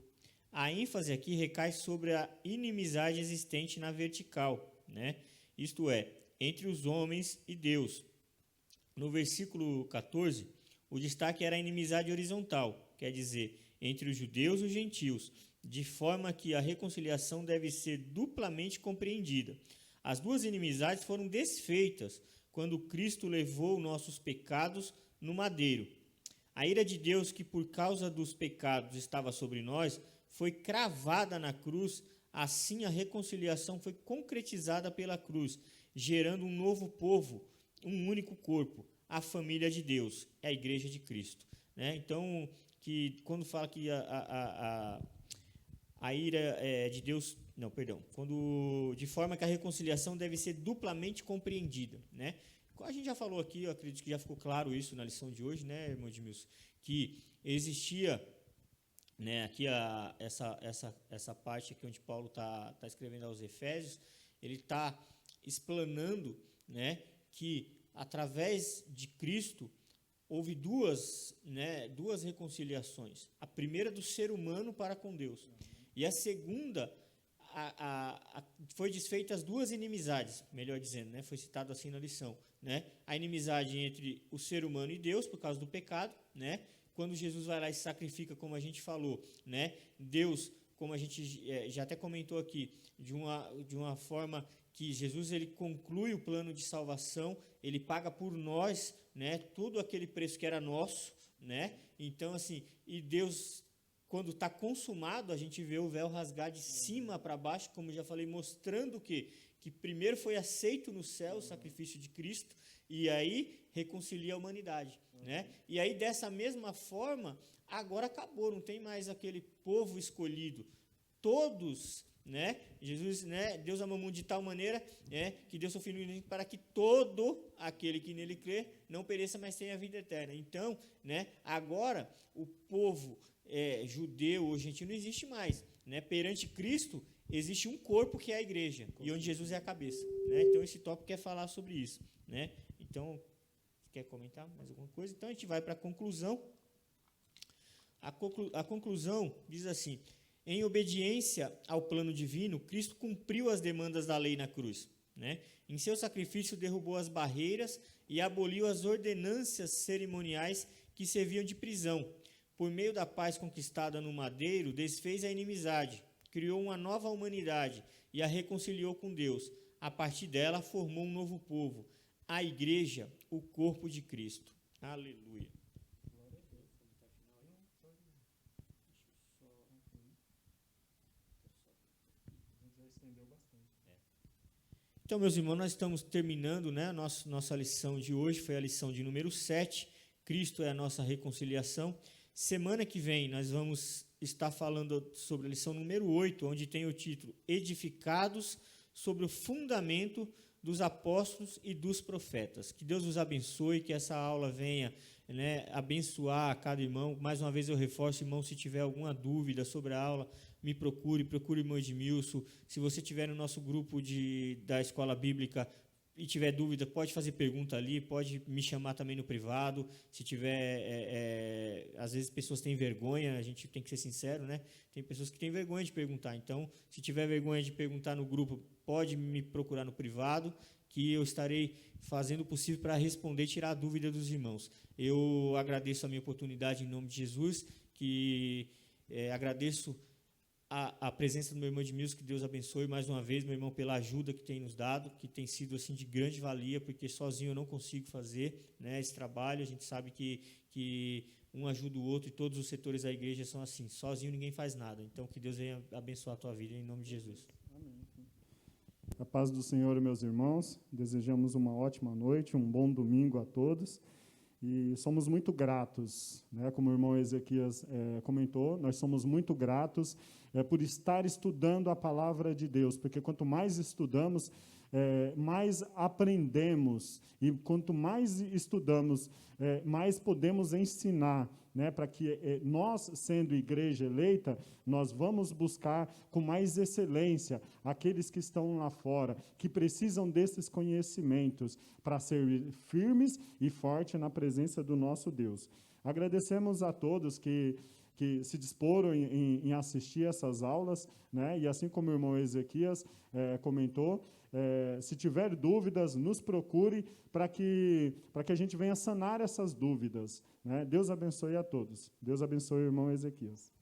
A ênfase aqui recai sobre a inimizade existente na vertical, né? Isto é, entre os homens e Deus. No versículo 14, o destaque era a inimizade horizontal, quer dizer, entre os judeus e os gentios, de forma que a reconciliação deve ser duplamente compreendida. As duas inimizades foram desfeitas quando Cristo levou nossos pecados no madeiro. A ira de Deus, que por causa dos pecados estava sobre nós, foi cravada na cruz, assim a reconciliação foi concretizada pela cruz, gerando um novo povo, um único corpo, a família de Deus, é a igreja de Cristo, né? Então, que quando fala que a ira de Deus, não, perdão, quando de forma que a reconciliação deve ser duplamente compreendida, né? A gente já falou aqui, eu acredito que já ficou claro isso na lição de hoje, né, irmão Edmilson, que existia, né, aqui essa parte aqui onde Paulo está escrevendo aos Efésios, ele está explanando, né, que através de Cristo houve duas reconciliações. A primeira do ser humano para com Deus. E a segunda, foi desfeita as duas inimizades, melhor dizendo, né? Foi citado assim na lição, né? A inimizade entre o ser humano e Deus, por causa do pecado, né? Quando Jesus vai lá e se sacrifica, como a gente falou, né? Deus, como a gente já até comentou aqui, de uma forma que Jesus ele conclui o plano de salvação, ele paga por nós, né, todo aquele preço que era nosso, né? Então, assim, e Deus, quando está consumado, a gente vê o véu rasgar de cima para baixo, como já falei, mostrando que primeiro foi aceito no céu o sacrifício de Cristo, e aí reconcilia a humanidade, né? E aí, dessa mesma forma, agora acabou, não tem mais aquele povo escolhido. Todos, né? Jesus, né? Deus amou o mundo de tal maneira, né, que deu seu Filho único para que todo aquele que nele crê não pereça, mas tenha a vida eterna. Então, né? Agora o povo judeu ou gentil não existe mais, né? Perante Cristo existe um corpo que é a igreja e onde Jesus é a cabeça, né? Então esse tópico quer falar sobre isso, né? Então, quer comentar mais alguma coisa? Então a gente vai para a conclusão. A conclusão diz assim: em obediência ao plano divino, Cristo cumpriu as demandas da lei na cruz, né? Em seu sacrifício derrubou as barreiras e aboliu as ordenâncias cerimoniais que serviam de prisão. Por meio da paz conquistada no madeiro, desfez a inimizade, criou uma nova humanidade e a reconciliou com Deus. A partir dela, formou um novo povo, a igreja, o corpo de Cristo. Aleluia. Então, meus irmãos, nós estamos terminando, né, nossa lição de hoje, foi a lição de número 7, Cristo é a nossa reconciliação. Semana que vem nós vamos estar falando sobre a lição número 8, onde tem o título Edificados sobre o fundamento dos apóstolos e dos profetas. Que Deus os abençoe, que essa aula venha né, abençoar cada irmão. Mais uma vez eu reforço, irmão, se tiver alguma dúvida sobre a aula, me procure o irmão Edmilson. Se você tiver no nosso grupo da Escola Bíblica e tiver dúvida, pode fazer pergunta ali, pode me chamar também no privado. Se tiver, às vezes pessoas têm vergonha, a gente tem que ser sincero, né? Tem pessoas que têm vergonha de perguntar. Então, se tiver vergonha de perguntar no grupo, pode me procurar no privado, que eu estarei fazendo o possível para responder e tirar a dúvida dos irmãos. Eu agradeço a minha oportunidade em nome de Jesus, agradeço a presença do meu irmão Edmilson, que Deus abençoe mais uma vez, meu irmão, pela ajuda que tem nos dado, que tem sido assim de grande valia, porque sozinho eu não consigo fazer, né, esse trabalho. A gente sabe que um ajuda o outro, e todos os setores da igreja são assim, sozinho ninguém faz nada. Então, que Deus venha abençoar a tua vida em nome de Jesus. A paz do Senhor, meus irmãos, desejamos uma ótima noite, um bom domingo a todos, e somos muito gratos, né, como o irmão Ezequias comentou, nós somos muito gratos por estar estudando a palavra de Deus, porque quanto mais estudamos, mais aprendemos, e quanto mais estudamos, mais podemos ensinar, né, para que nós, sendo igreja eleita, nós vamos buscar com mais excelência aqueles que estão lá fora, que precisam desses conhecimentos para ser firmes e fortes na presença do nosso Deus. Agradecemos a todos que se disporam em assistir essas aulas, né? E assim como o irmão Ezequias comentou, se tiver dúvidas, nos procure para que a gente venha sanar essas dúvidas, né? Deus abençoe a todos. Deus abençoe o irmão Ezequias.